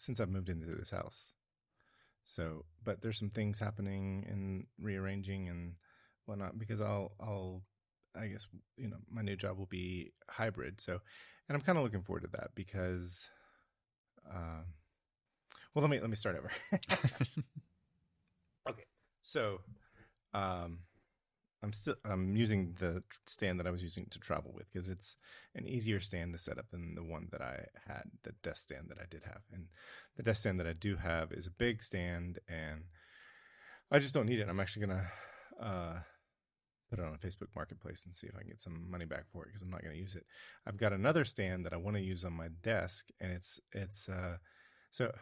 since I've moved into this house. So, but there's some things happening in rearranging and whatnot because I guess, my new job will be hybrid. So, and I'm kind of looking forward to that because, um, well, let me start over. Okay. So, um, I'm using the stand that I was using to travel with because it's an easier stand to set up than the one that I had, the desk stand that I did have. And the desk stand that I do have is a big stand, and I just don't need it. I'm actually gonna put it on a Facebook Marketplace and see if I can get some money back for it because I'm not gonna use it. I've got another stand that I want to use on my desk, and it's so.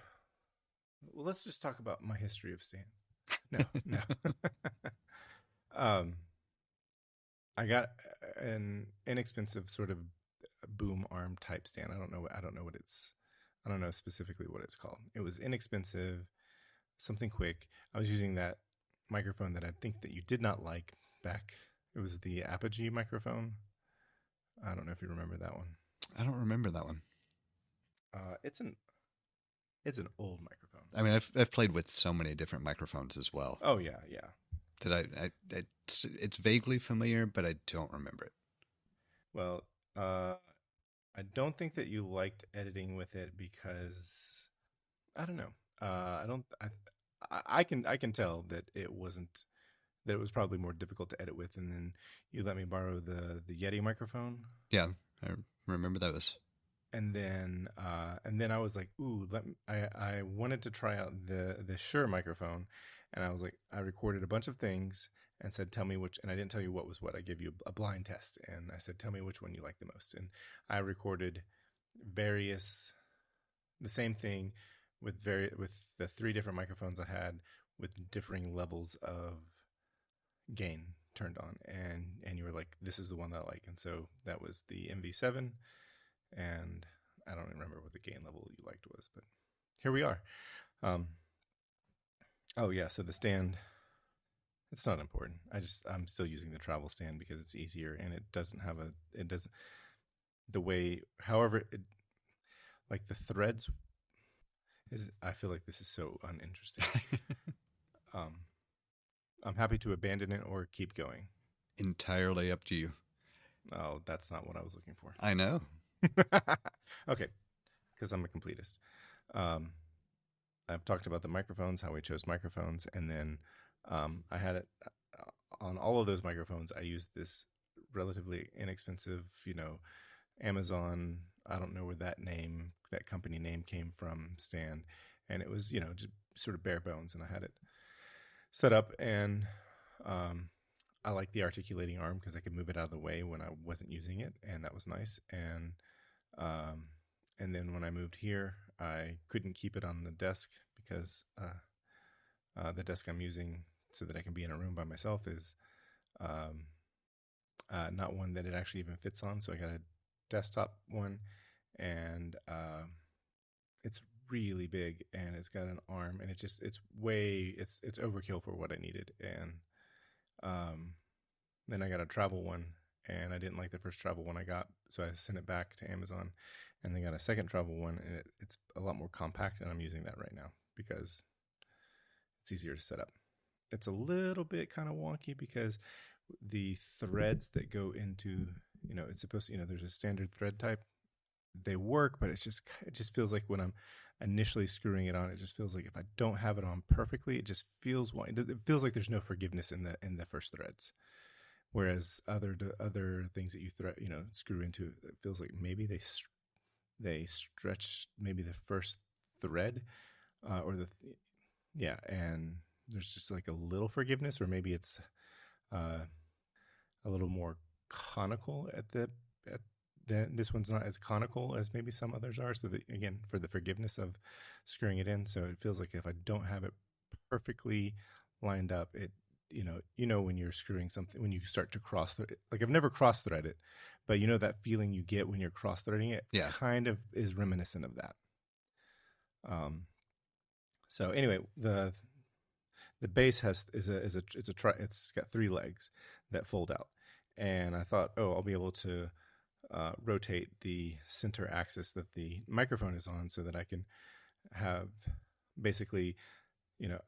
Well, let's just talk about my history of stands. No. um, I got an inexpensive sort of boom arm type stand. I don't know what I don't know specifically what it's called. It was inexpensive, something quick. I was using that microphone that I think that you did not like back. It was the Apogee microphone. I don't know if you remember that one. I don't remember that one. It's an old microphone. I mean, I've played with so many different microphones as well. Oh yeah. That it's vaguely familiar, but I don't remember it. Well, I don't think that you liked editing with it because I don't know. I can tell that it wasn't, that it was probably more difficult to edit with. And then you let me borrow the Yeti microphone. Yeah, I remember those. And then I was like, ooh, I wanted to try out the Shure microphone, and I was like, I recorded a bunch of things and said, tell me which, and I didn't tell you what was what. I gave you a blind test, and I said, tell me which one you like the most. And I recorded the same thing with the 3 different microphones I had with differing levels of gain turned on, and you were like, this is the one that I like. And so that was the MV7, and I don't remember what the gain level you liked was, but here we are. Oh yeah, so the stand, it's not important. I'm still using the travel stand because it's easier, and the way, however, like the threads I feel like this is so uninteresting. I'm happy to abandon it or keep going. Entirely up to you. Oh, that's not what I was looking for. I know. Okay, because I'm a completist. I've talked about the microphones, how we chose microphones, and then I had it on all of those microphones. I used this relatively inexpensive, Amazon, I don't know where that company name came from, stand, and it was, just sort of bare bones, and I had it set up, and I like the articulating arm because I could move it out of the way when I wasn't using it, and that was nice. And then when I moved here, I couldn't keep it on the desk because the desk I'm using so that I can be in a room by myself is not one that it actually even fits on. So I got a desktop one, and it's really big, and it's got an arm, and it's overkill for what I needed. And then I got a travel one, and I didn't like the first travel one I got, so I sent it back to Amazon, and then got a second travel one, and it's a lot more compact, and I'm using that right now because it's easier to set up. It's a little bit kind of wonky because the threads that go into, it's supposed to, there's a standard thread type. They work, but it just feels like when I'm initially screwing it on, it just feels like if I don't have it on perfectly, it just feels it feels like there's no forgiveness in the first threads. Whereas other things that you screw into, it feels like maybe they stretch maybe the first thread and there's just like a little forgiveness, or maybe it's a little more conical this one's not as conical as maybe some others are. So that, again, for the forgiveness of screwing it in, so it feels like if I don't have it perfectly lined up, it when you're screwing something, when you start to cross thread, like I've never cross threaded, but that feeling you get when you're cross threading it, kind of is reminiscent of that. So anyway, the base it's got 3 legs that fold out, and I thought, I'll be able to rotate the center axis that the microphone is on so that I can have basically,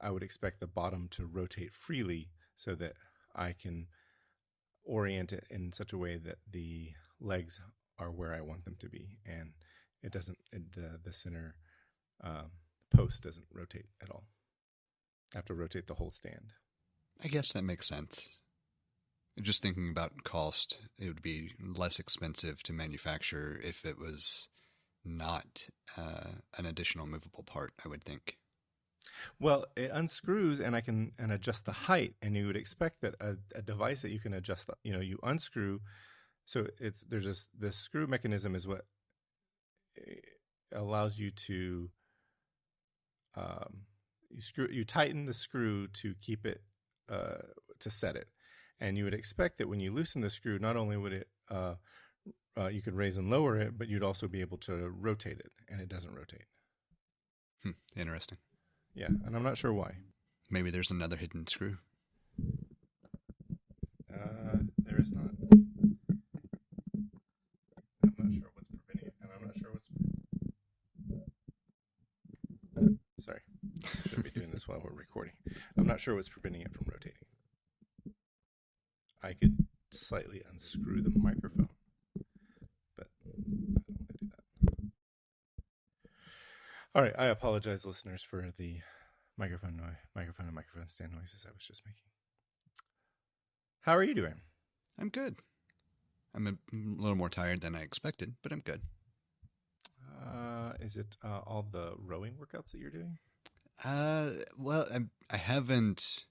I would expect the bottom to rotate freely so that I can orient it in such a way that the legs are where I want them to be, and it doesn't. The center post doesn't rotate at all. I have to rotate the whole stand. I guess that makes sense. Just thinking about cost, it would be less expensive to manufacture if it was not an additional movable part, I would think. Well, it unscrews, and I can adjust the height, and you would expect that a device that you can adjust, you unscrew. So there's this screw mechanism is what allows you to you tighten the screw to keep it to set it, and you would expect that when you loosen the screw, not only would it you could raise and lower it, but you'd also be able to rotate it, and it doesn't rotate. Interesting. Yeah, and I'm not sure why. Maybe there's another hidden screw. There is not. I'm not sure what's preventing it, and I'm not sure what's... Sorry. I shouldn't be doing this while we're recording. I'm not sure what's preventing it from rotating. I could slightly unscrew the microphone, but I don't want to do that. All right, I apologize, listeners, for the microphone and microphone stand noises I was just making. How are you doing? I'm good. I'm a little more tired than I expected, but I'm good. Is it all the rowing workouts that you're doing? Well, I haven't.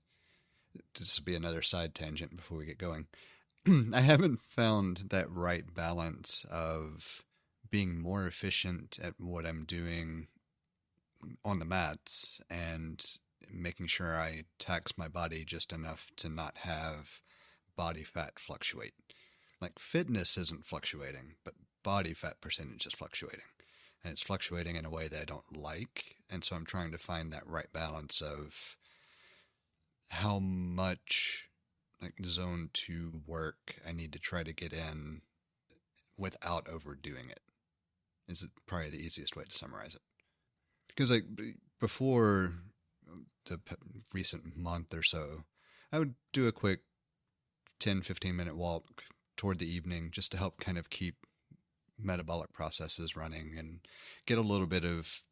This will be another side tangent before we get going. I haven't found that right balance of being more efficient at what I'm doing on the mats and making sure I tax my body just enough to not have body fat fluctuate. Like fitness isn't fluctuating, but body fat percentage is fluctuating. And it's fluctuating in a way that I don't like. And so I'm trying to find that right balance of how much like zone 2 work I need to try to get in without overdoing it. Is probably the easiest way to summarize it. Because like before the recent month or so, I would do a quick 10-15 minute walk toward the evening just to help kind of keep metabolic processes running and get a little bit of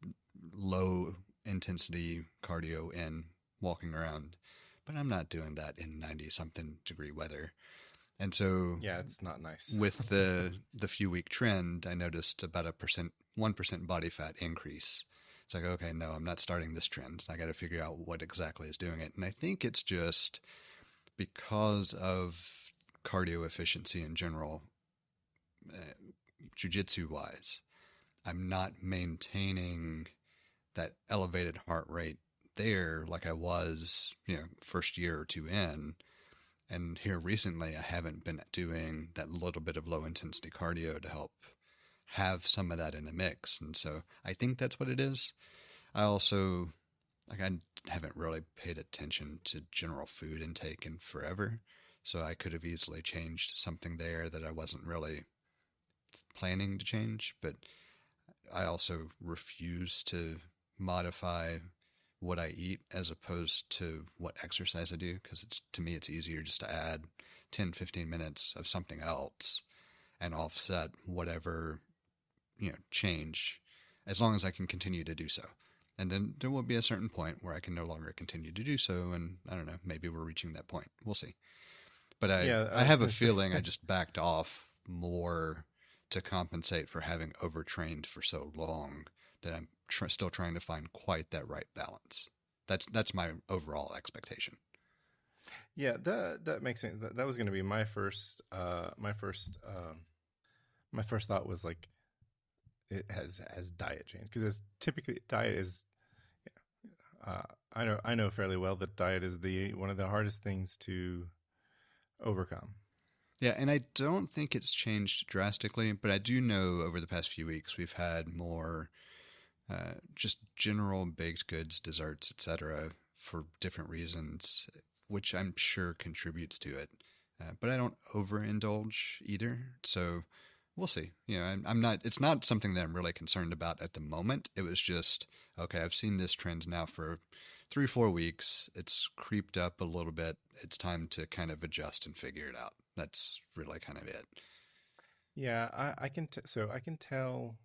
low intensity cardio in walking around. But I'm not doing that in 90-something degree weather. And so yeah, it's not nice. With the few week trend, I noticed about 1% body fat increase. It's like, okay, no, I'm not starting this trend. I got to figure out what exactly is doing it. And I think it's just because of cardio efficiency in general, jiu-jitsu wise, I'm not maintaining that elevated heart rate there like I was, first year or two in. And here recently, I haven't been doing that little bit of low intensity cardio to help have some of that in the mix. And so I think that's what it is. I also, I haven't really paid attention to general food intake in forever. So I could have easily changed something there that I wasn't really planning to change. But I also refuse to modify what I eat as opposed to what exercise I do, because to me it's easier just to add 10-15 minutes of something else and offset whatever change, as long as I can continue to do so. And then there will be a certain point where I can no longer continue to do so, and I don't know, maybe we're reaching that point. We'll see. But I have a feeling I just backed off more to compensate for having overtrained for so long that I'm still trying to find quite that right balance. That's my overall expectation. Yeah, that makes sense. That was going to be my first thought was like, it has diet changed, because typically diet is, I know fairly well that diet is one of the hardest things to overcome. Yeah, and I don't think it's changed drastically, but I do know over the past few weeks we've had more just general baked goods, desserts, etc., for different reasons, which I'm sure contributes to it. But I don't overindulge either, so we'll see. I'm not. It's not something that I'm really concerned about at the moment. It was just okay, I've seen this trend now for 3-4 weeks. It's creeped up a little bit. It's time to kind of adjust and figure it out. That's really kind of it. Yeah, I can so I can tell.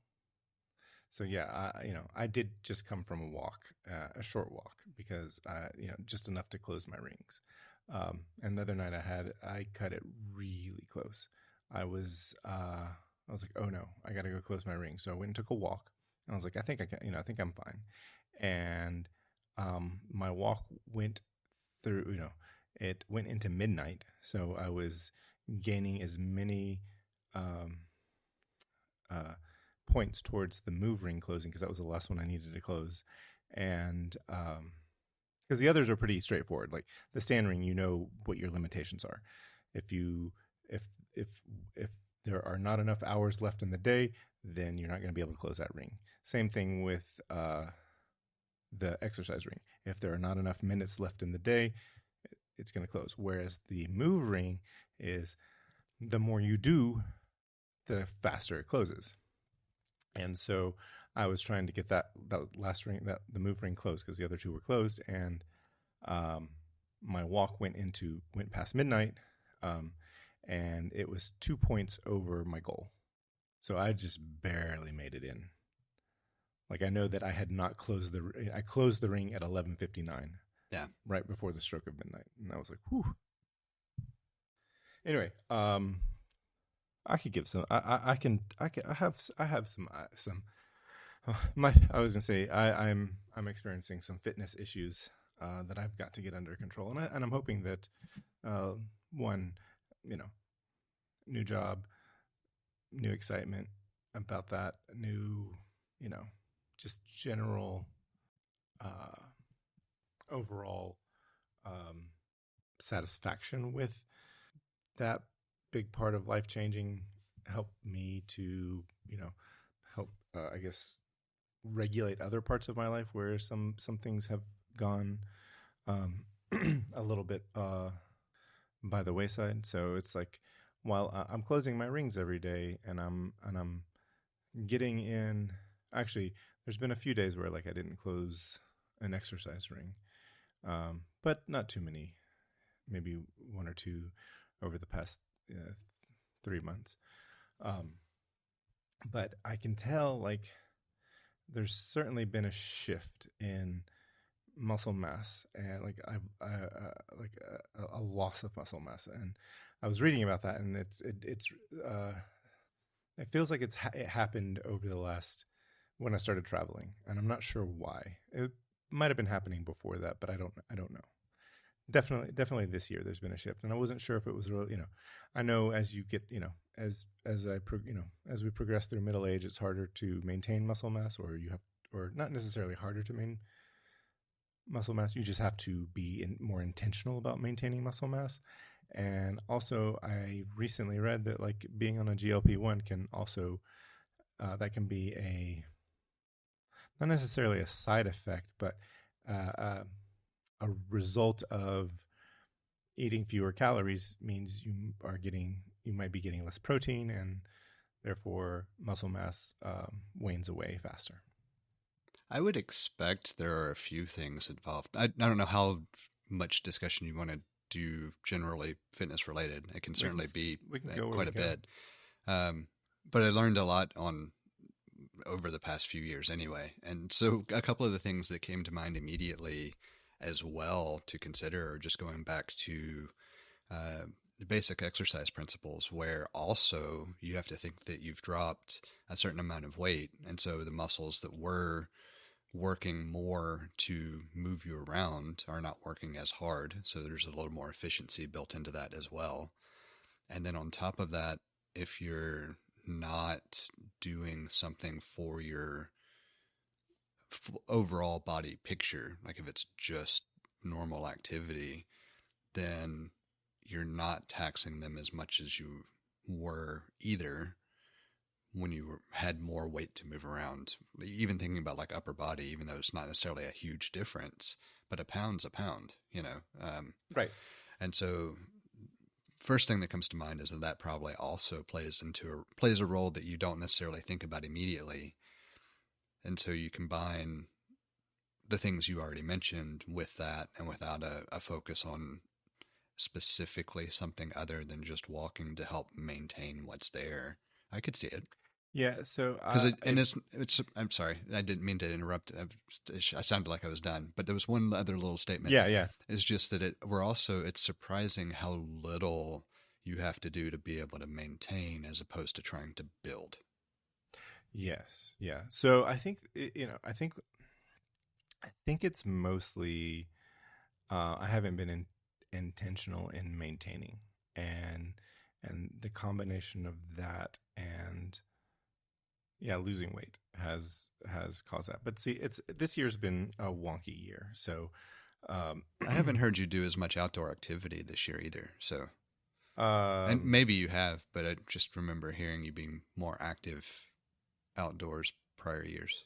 So yeah, I did just come from a walk, a short walk, because just enough to close my rings. And the other night I cut it really close. I was like, oh no, I got to go close my rings. So I went and took a walk. And I was like, I think I can, I think I'm fine. And my walk went through, it went into midnight. So I was gaining as many um, uh, points towards the move ring closing, because that was the last one I needed to close. And because the others are pretty straightforward, like the stand ring, you know what your limitations are. If you if if if there are not enough hours left in the day, then you're not going to be able to close that ring. Same thing with the exercise ring. If there are not enough minutes left in the day, it's going to close. Whereas the move ring is, the more you do, the faster it closes. And so I was trying to get that last ring, that the move ring closed, because the other two were closed, and my walk went past midnight, and it was 2 points over my goal. So I just barely made it in. Like, I know that I had not closed I closed the ring at 11:59. Yeah. Right before the stroke of midnight. And I was like, whew. Anyway, I could give some, I have some I was gonna say, I'm experiencing some fitness issues that I've got to get under control, and I'm hoping that one, new job, new excitement about that, new, just general overall satisfaction with that big part of life changing help me to, help, I guess, regulate other parts of my life where some things have gone a little bit by the wayside. So it's like, while I'm closing my rings every day, and I'm getting in, actually, there's been a few days where, like, I didn't close an exercise ring, but not too many, maybe one or two over the past 3 months. But I can tell, like, there's certainly been a shift in muscle mass, and like a loss of muscle mass. And I was reading about that, and it feels like it happened over the last, when I started traveling, and I'm not sure why. It might have been happening before that, but I don't know. Definitely this year there's been a shift, and I wasn't sure if it was really, I know as you get, as we progress through middle age, it's harder to maintain muscle mass, or not necessarily harder to maintain muscle mass. You just have to be more intentional about maintaining muscle mass. And also, I recently read that, like, being on a GLP-1 can also, that can be not necessarily a side effect, but a result of eating fewer calories means you might be getting less protein, and therefore muscle mass wanes away faster. I would expect there are a few things involved. I don't know how much discussion you want to do generally fitness related. It can certainly be quite a bit. But I learned a lot over the past few years anyway. And so a couple of the things that came to mind immediately as well to consider are just going back to the basic exercise principles, where also you have to think that you've dropped a certain amount of weight. And so the muscles that were working more to move you around are not working as hard. So there's a little more efficiency built into that as well. And then on top of that, if you're not doing something for your overall body picture, like if it's just normal activity, then you're not taxing them as much as you were either when you had more weight to move around. Even thinking about like upper body, even though it's not necessarily a huge difference, but a pound's a pound, Right. And so first thing that comes to mind is that probably also plays a role that you don't necessarily think about immediately. And so you combine the things you already mentioned with that, and without a focus on specifically something other than just walking to help maintain what's there. I could see it. Yeah. So Because it's, I'm sorry, I didn't mean to interrupt. I sounded like I was done, but there was one other little statement. yeah. It's just that it's surprising how little you have to do to be able to maintain as opposed to trying to build. Yes. Yeah. So I think, I think it's mostly, I haven't been intentional in maintaining, and the combination of that and yeah, losing weight has caused that. But see, it's this year's been a wonky year. So I haven't heard you do as much outdoor activity this year either. So, and um, maybe you have, but I just remember hearing you being more active outdoors prior years.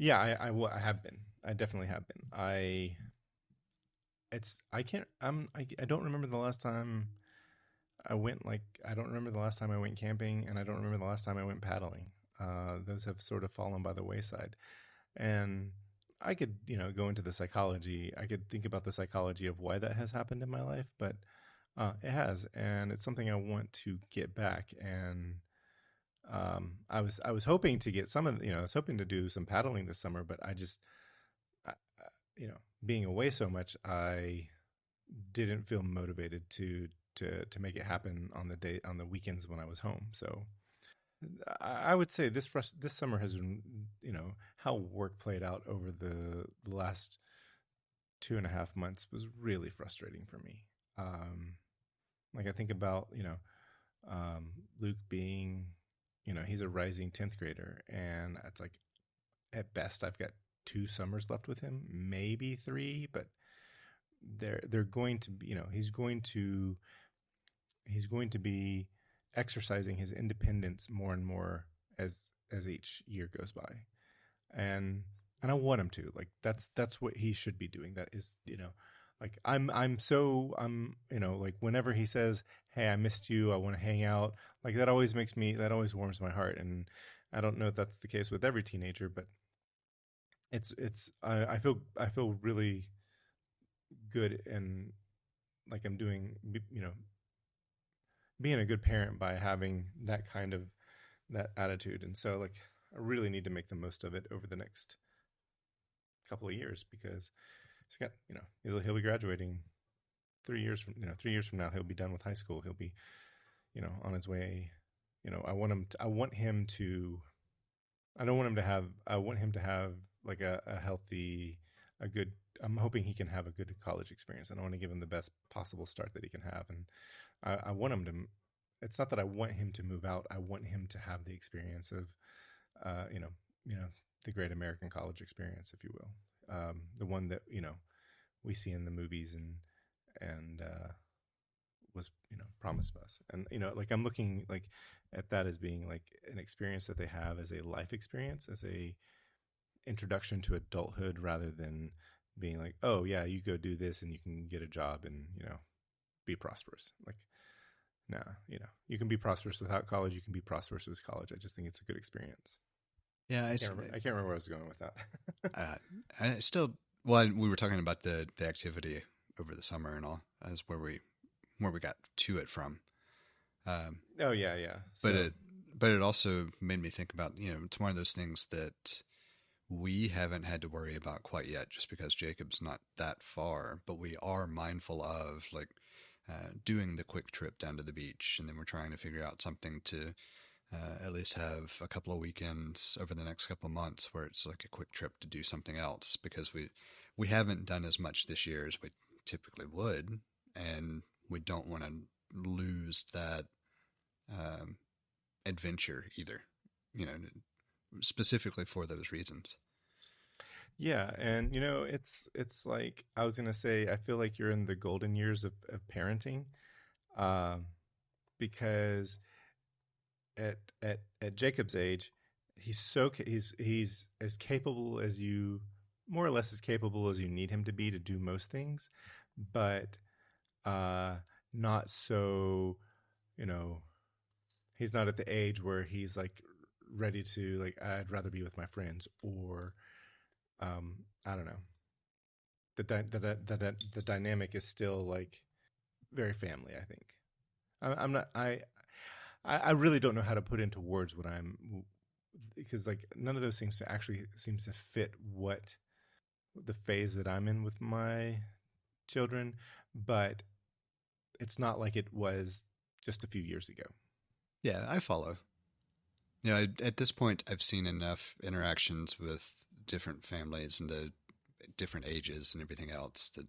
yeah, I have been. I definitely have been. I can't. I don't remember the last time I went. Like, I don't remember the last time I went camping, and I don't remember the last time I went paddling. Those have sort of fallen by the wayside, and I could, go into the psychology. I could think about the psychology of why that has happened in my life, but it has, and it's something I want to get back. And I was hoping to get some of, I was hoping to do some paddling this summer, but being away so much, I didn't feel motivated to make it happen on the weekends when I was home. So I would say this summer has been, how work played out over the last 2.5 months was really frustrating for me. Like I think about, Luke being, he's a rising 10th grader, and it's like at best I've got 2 summers left with him, maybe 3, but they're going to be, he's going to be exercising his independence more and more as each year goes by, and I want him to. Like that's what he should be doing. That is, like like whenever he says, "Hey, I missed you. I want to hang out," like that always warms my heart. And I don't know if that's the case with every teenager, but I feel really good, and like I'm doing, being a good parent by having that attitude. And so like I really need to make the most of it over the next couple of years, because he's got, he'll be graduating 3 years from now. He'll be done with high school. He'll be, on his way. I want him to, I want him to have like a healthy, a good, I'm hoping he can have a good college experience, and I want to give him the best possible start that he can have. And I want him to, it's not that I want him to move out. I want him to have the experience of, uh, you know, the great American college experience, if you will. The one that, we see in the movies, and was, promised to us. And, like I'm looking like at that as being like an experience that they have as a life experience, as a introduction to adulthood, rather than being like, oh yeah, you go do this and you can get a job and, be prosperous. Like, nah, you can be prosperous without college. You can be prosperous with college. I just think it's a good experience. Yeah, I can't remember where I was going with that. I still. Well, we were talking about the activity over the summer and all. That's where we got to it from. Oh yeah, yeah. But So it also made me think about, it's one of those things that we haven't had to worry about quite yet, just because Jacob's not that far. But we are mindful of like doing the quick trip down to the beach, and then we're trying to figure out something to at least have a couple of weekends over the next couple of months where it's like a quick trip to do something else, because we haven't done as much this year as we typically would, and we don't want to lose that um, adventure either, you know, specifically for those reasons. yeah, and it's like I was gonna say, I feel like you're in the golden years of parenting, um, because at Jacob's age, he's as capable as you, more or less as capable as you need him to be to do most things, but uh, not so, you know, he's not at the age where he's like ready to, like, I'd rather be with my friends, or I don't know. The dynamic is still like very family. I think I'm not. I really don't know how to put into words what I'm, because like none of those seems to fit what the phase that I'm in with my children, but it's not like it was just a few years ago. Yeah, I follow. At this point, I've seen enough interactions with different families and the different ages and everything else that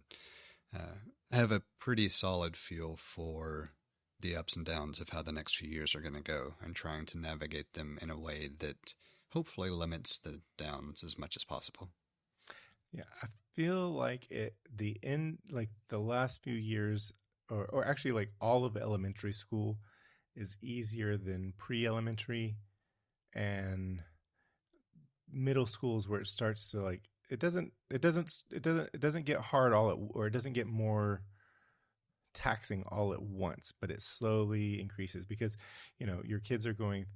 I have a pretty solid feel for the ups and downs of how the next few years are going to go, and trying to navigate them in a way that hopefully limits the downs as much as possible. Yeah, I feel like like the last few years, or actually like all of elementary school, is easier than pre-elementary, and middle school is where it starts to like it doesn't get hard or it doesn't get more taxing all at once, but it slowly increases because your kids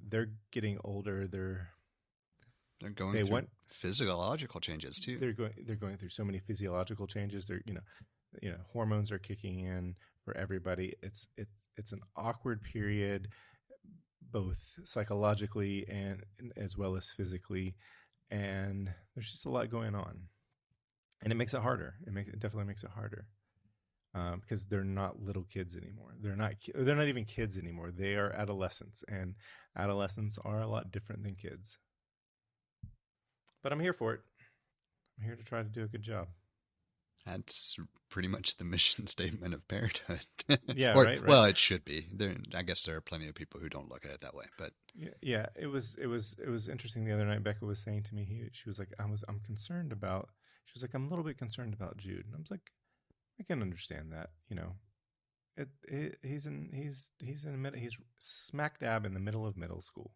they're getting older, They're going they through want physiological changes too. they're going through so many physiological changes. Hormones are kicking in for everybody. It's an awkward period, both psychologically and as well as physically, and there's just a lot going on, and it makes it harder. It definitely makes it harder, because they're not little kids anymore. They're not even kids anymore. They are adolescents, and adolescents are a lot different than kids. But I'm here for it. I'm here to try to do a good job. That's pretty much the mission statement of parenthood. Yeah, Or, right. well, it should be. I guess there are plenty of people who don't look at it that way, but Yeah. It was interesting the other night. Becca was saying to me, she was like, I'm concerned about. She was like, I'm a little bit concerned about Jude, and I was like, I can understand that. He's in the middle. He's smack dab in the middle of middle school.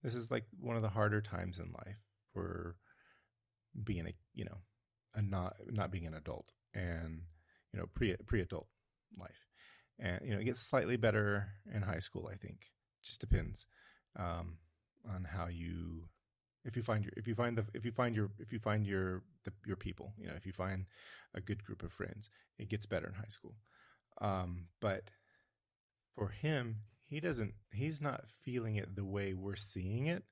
This is like one of the harder times in life for being a not being an adult, and pre adult life, and it gets slightly better in high school. I think just depends, on how you if you find your people. If you find a good group of friends, it gets better in high school. But for him, he's not feeling it the way we're seeing it,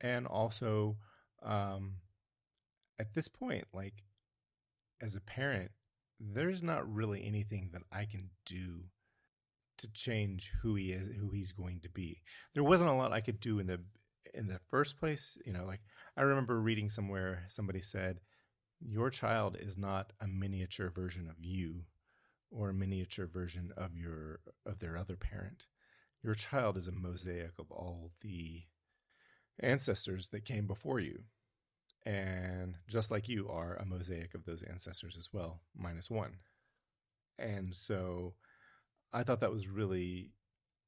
and also, um, at this point, like, as a parent, there's not really anything that I can do to change who he is, who he's going to be. There wasn't a lot I could do in the first place. Like, I remember reading somewhere somebody said, your child is not a miniature version of you, or a miniature version of their other parent. Your child is a mosaic of all the ancestors that came before you. And just like you are a mosaic of those ancestors as well, minus one. And so I thought that was really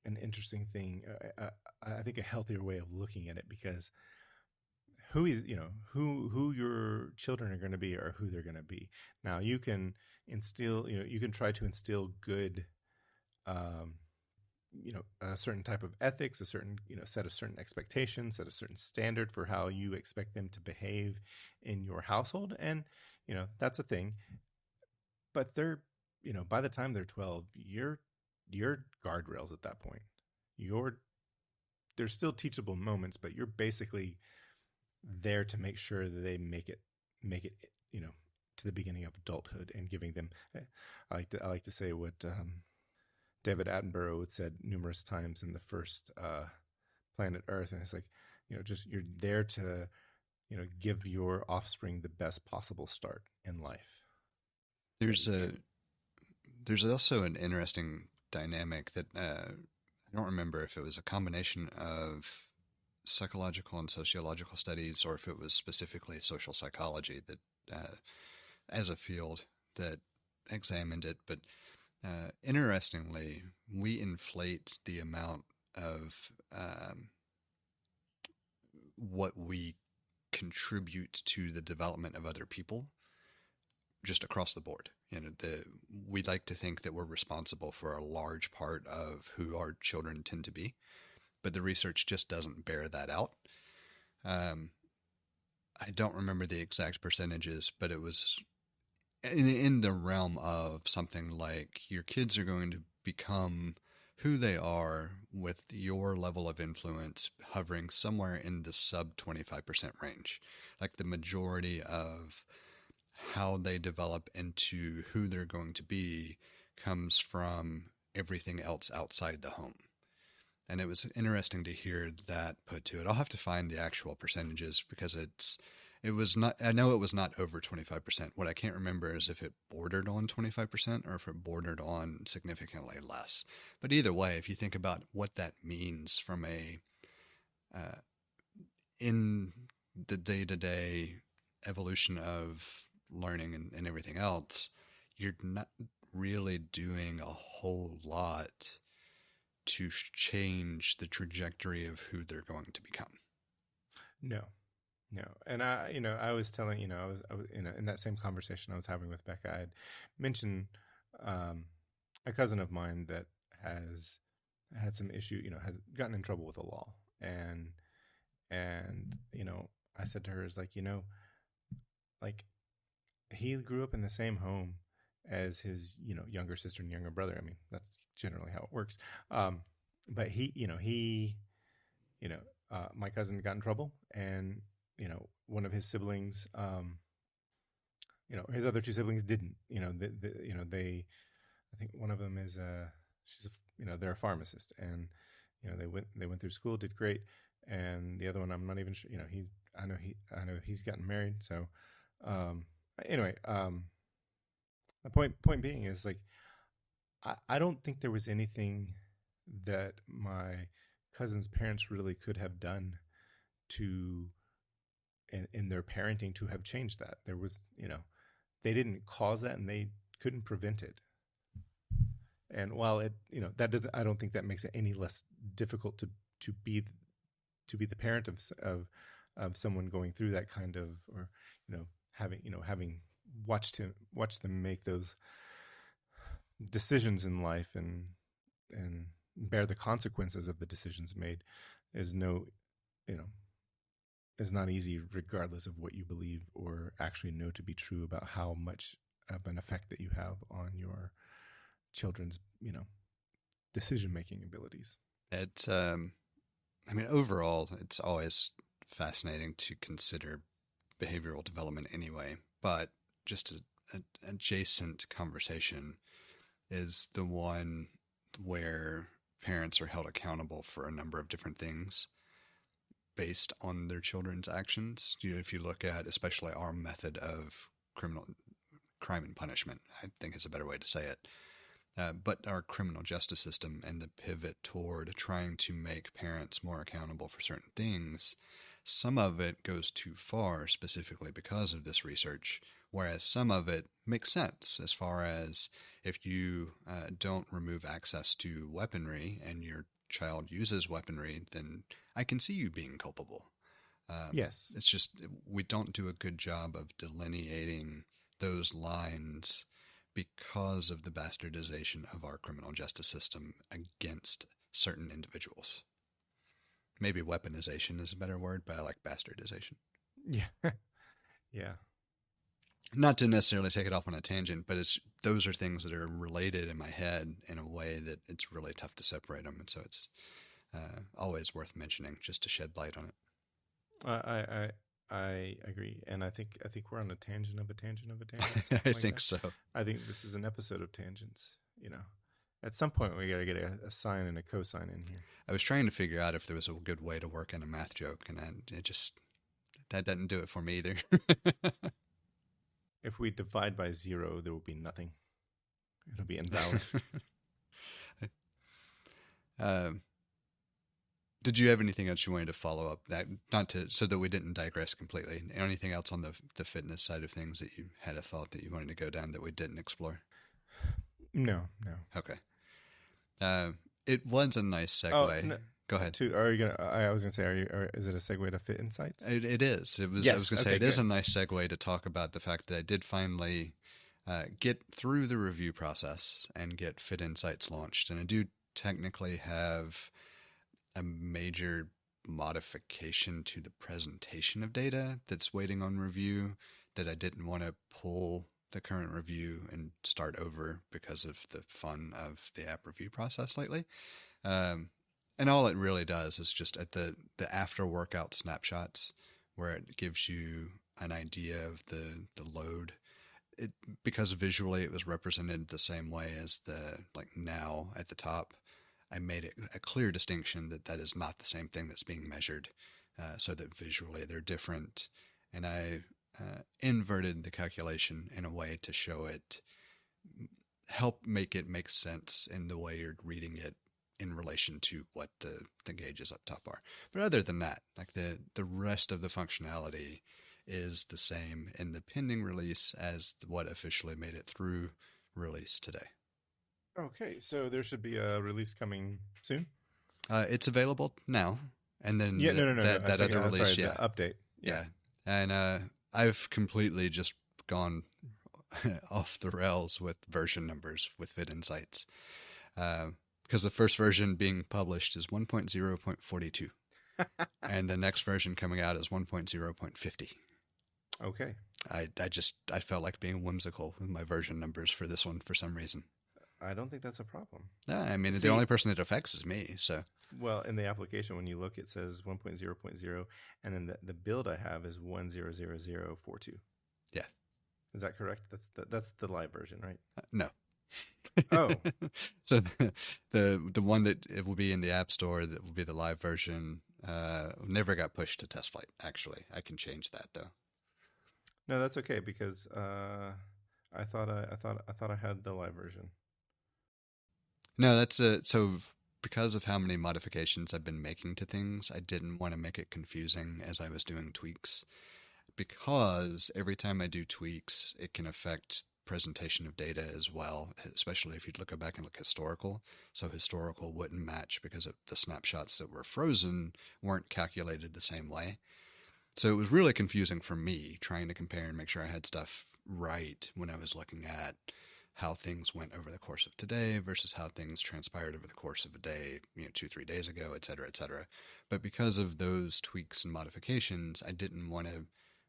an interesting thing. I think a healthier way of looking at it, because who your children are going to be are who they're going to be. Now you can you can try to instill good, um, a certain type of ethics, a certain, set a certain expectations, set a certain standard for how you expect them to behave in your household. And, that's a thing. But by the time they're 12, you're guardrails at that point. There's still teachable moments, but you're basically there to make sure that they make it, to the beginning of adulthood, and giving them, I like to say what, David Attenborough had said numerous times in the first, Planet Earth, and it's like, just you're there to, give your offspring the best possible start in life. there's there's also an interesting dynamic that I don't remember if it was a combination of psychological and sociological studies, or if it was specifically social psychology that, as a field, that examined it. But interestingly, we inflate the amount of what we contribute to the development of other people just across the board. We like to think that we're responsible for a large part of who our children tend to be, but the research just doesn't bear that out. I don't remember the exact percentages, but it was in the realm of something like your kids are going to become who they are with your level of influence hovering somewhere in the sub 25% range. Like the majority of how they develop into who they're going to be comes from everything else outside the home. And it was interesting to hear that put to it. I'll have to find the actual percentages because it was not, I know it was not over 25%. What I can't remember is if it bordered on 25% or if it bordered on significantly less. But either way, if you think about what that means from in the day-to-day evolution of learning and everything else, you're not really doing a whole lot to change the trajectory of who they're going to become. No. And I was telling, I was in that same conversation I was having with Becca, I had mentioned a cousin of mine that has had some issue, has gotten in trouble with the law. And I said to her, is like, like he grew up in the same home as his, younger sister and younger brother. I mean, that's generally how it works. But my cousin got in trouble, and one of his siblings, his other two siblings didn't. They, I think one of them is they're a pharmacist, and they went through school, did great, and the other one I'm not even sure. I know he's gotten married. So anyway, the point being is like, I don't think there was anything that my cousin's parents really could have done to in their parenting to have changed that. There was, they didn't cause that and they couldn't prevent it. And while it, that doesn't, I don't think that makes it any less difficult to be the parent of someone going through that kind of, or, having watched them make those decisions in life and bear the consequences of the decisions made is not easy, regardless of what you believe or actually know to be true about how much of an effect that you have on your children's, decision-making abilities. Overall, it's always fascinating to consider behavioral development anyway, but just an adjacent conversation is the one where parents are held accountable for a number of different things based on their children's actions. If you look at especially our method of crime and punishment, I think is a better way to say it, but our criminal justice system and the pivot toward trying to make parents more accountable for certain things, some of it goes too far specifically because of this research, whereas some of it makes sense as far as if you don't remove access to weaponry and your child uses weaponry, then I can see you being culpable. Yes. It's just we don't do a good job of delineating those lines because of the bastardization of our criminal justice system against certain individuals. Maybe weaponization is a better word, but I like bastardization. Yeah. Yeah. Not to necessarily take it off on a tangent, but those are things that are related in my head in a way that it's really tough to separate them. And so it's always worth mentioning just to shed light on it. I agree. And I think we're on a tangent of a tangent of a tangent. I think so. I think this is an episode of tangents. At some point we got to get a sine and a cosine in here. I was trying to figure out if there was a good way to work in a math joke, and that doesn't do it for me either. If we divide by 0, there will be nothing. It'll be invalid. Did you have anything else you wanted to follow up? So that we didn't digress completely. Anything else on the fitness side of things that you had a thought that you wanted to go down that we didn't explore? No. Okay. It was a nice segue. Oh, no. Go ahead. Are you gonna? I was gonna say, is it a segue to FitInsights? It is. It was. Yes. I was gonna say it is a nice segue to talk about the fact that I did finally get through the review process and get FitInsights launched, and I do technically have a major modification to the presentation of data that's waiting on review that I didn't want to pull the current review and start over because of the fun of the app review process lately. And all it really does is just at the after workout snapshots where it gives you an idea of the load. Because visually it was represented the same way as the like now at the top, I made it a clear distinction that is not the same thing that's being measured, so that visually they're different. And I inverted the calculation in a way to show it, help make it make sense in the way you're reading it in relation to what the gauges up top are. But other than that, like the rest of the functionality is the same in the pending release as what officially made it through release today. Okay, so there should be a release coming soon? It's available now. And then no. that other release, sorry, the update. Yeah. And I've completely just gone off the rails with version numbers with FitInsights. Because the first version being published is 1.0.42. And the next version coming out is 1.0.50. Okay. I felt like being whimsical with my version numbers for this one for some reason. I don't think that's a problem. No, I mean, the only person it affects is me, so. Well, in the application, when you look, it says 1.0.0, and then the build I have is 1.0.0.0.42. Yeah. Is that correct? That's the live version, right? No. Oh. So the one that it will be in the App Store, that will be the live version, never got pushed to test flight, actually. I can change that, though. No, that's okay, because I thought I had the live version. No, that's so because of how many modifications I've been making to things, I didn't want to make it confusing as I was doing tweaks, because every time I do tweaks, it can affect presentation of data as well, especially if you go back and look historical. So historical wouldn't match because the snapshots that were frozen weren't calculated the same way. So it was really confusing for me trying to compare and make sure I had stuff right when I was looking at how things went over the course of today versus how things transpired over the course of a day, 2-3 days ago, et cetera, et cetera. But because of those tweaks and modifications, I didn't want to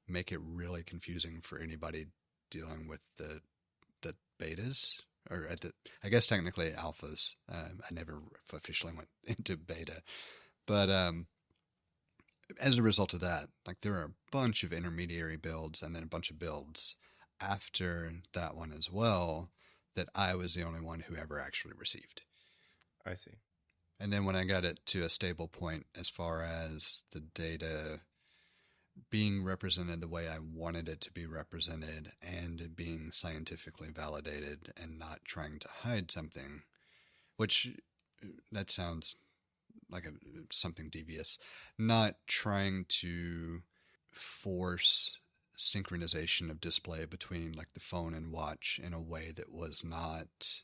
make it really confusing for anybody dealing with the betas, or I guess technically alphas. I never officially went into beta, but as a result of that, like there are a bunch of intermediary builds and then a bunch of builds after that one as well that I was the only one who ever actually received. I see. And then when I got it to a stable point as far as the data being represented the way I wanted it to be represented and being scientifically validated and not trying to hide something, which that sounds like something devious, not trying to force synchronization of display between like the phone and watch in a way that was not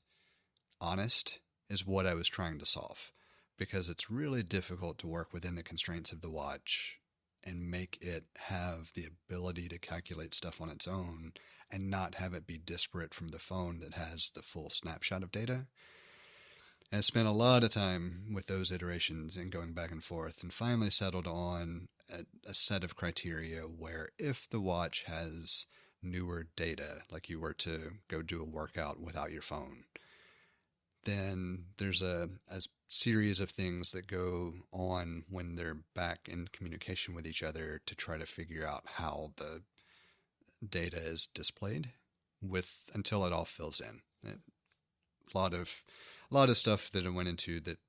honest is what I was trying to solve, because it's really difficult to work within the constraints of the watch and make it have the ability to calculate stuff on its own and not have it be disparate from the phone that has the full snapshot of data. And I spent a lot of time with those iterations and going back and forth, and finally settled on a set of criteria where if the watch has newer data, like you were to go do a workout without your phone, then there's a series of things that go on when they're back in communication with each other to try to figure out how the data is displayed until it all fills in. A lot of stuff that I went into that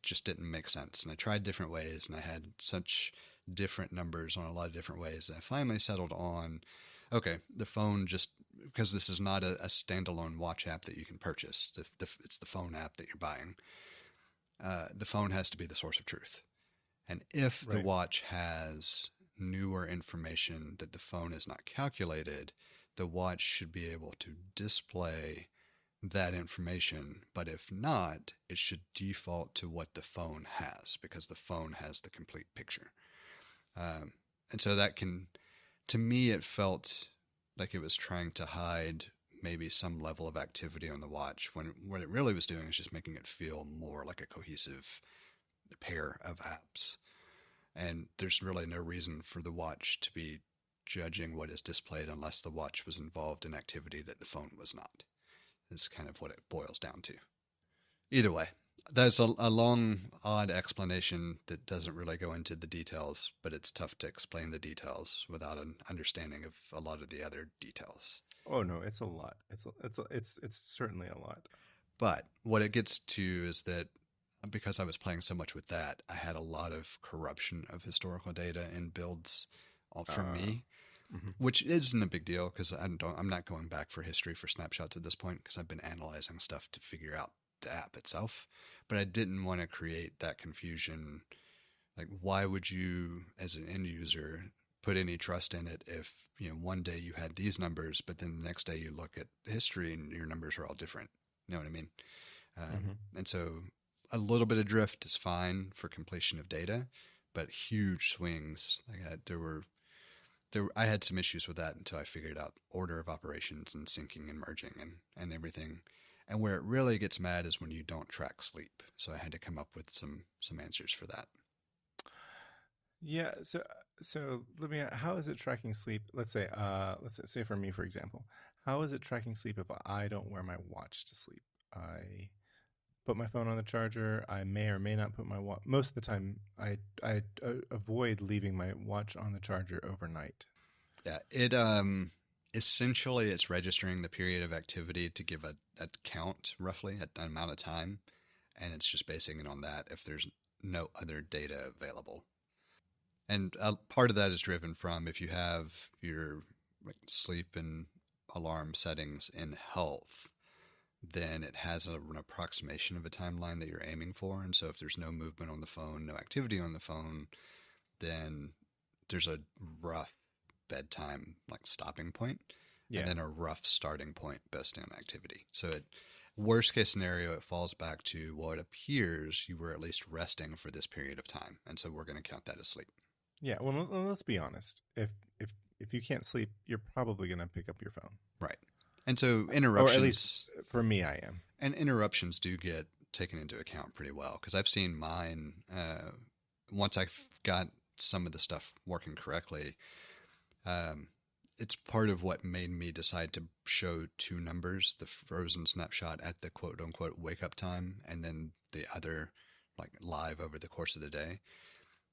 just didn't make sense. And I tried different ways, and I had such different numbers on a lot of different ways. And I finally settled on, okay, the phone, just because this is not a standalone watch app that you can purchase. It's the phone app that you're buying. The phone has to be the source of truth. And if the watch has newer information that the phone is not calculated, the watch should be able to display that information. But if not, it should default to what the phone has, because the phone has the complete picture. And so that to me, it felt like it was trying to hide maybe some level of activity on the watch, when what it really was doing is just making it feel more like a cohesive pair of apps. And there's really no reason for the watch to be judging what is displayed unless the watch was involved in activity that the phone was not. Is kind of what it boils down to. Either way, that's a long, odd explanation that doesn't really go into the details, but it's tough to explain the details without an understanding of a lot of the other details. Oh no, it's a lot. It's certainly a lot. But what it gets to is that because I was playing so much with that, I had a lot of corruption of historical data in builds for me, Mhm. which isn't a big deal because I'm not going back for history for snapshots at this point because I've been analyzing stuff to figure out the app itself. But I didn't want to create that confusion. Like, why would you, as an end user, put any trust in it if one day you had these numbers, but then the next day you look at history and your numbers are all different? You know what I mean? And so a little bit of drift is fine for completion of data, but huge swings. I had some issues with that until I figured out order of operations and syncing and merging and everything. And where it really gets mad is when you don't track sleep. So I had to come up with some answers for that. Yeah. So let me. How is it tracking sleep? Let's say for me, for example, how is it tracking sleep if I don't wear my watch to sleep? I put my phone on the charger. I may or may not put my watch. Most of the time, I avoid leaving my watch on the charger overnight. Yeah, it essentially it's registering the period of activity to give a count roughly at an amount of time, and it's just basing it on that if there's no other data available. And part of that is driven from if you have your sleep and alarm settings in health, then it has an approximation of a timeline that you're aiming for. And so if there's no movement on the phone, no activity on the phone, then there's a rough bedtime stopping point, Yeah. and then a rough starting point based on activity. So worst case scenario, it falls back to, well, it appears you were at least resting for this period of time, and so we're going to count that as sleep. Yeah. Well, let's be honest. If you can't sleep, you're probably going to pick up your phone. Right. And so interruptions, or at least for me, I am. And interruptions do get taken into account pretty well because I've seen mine once I've got some of the stuff working correctly. It's part of what made me decide to show two numbers, the frozen snapshot at the quote unquote wake up time and then the other live over the course of the day.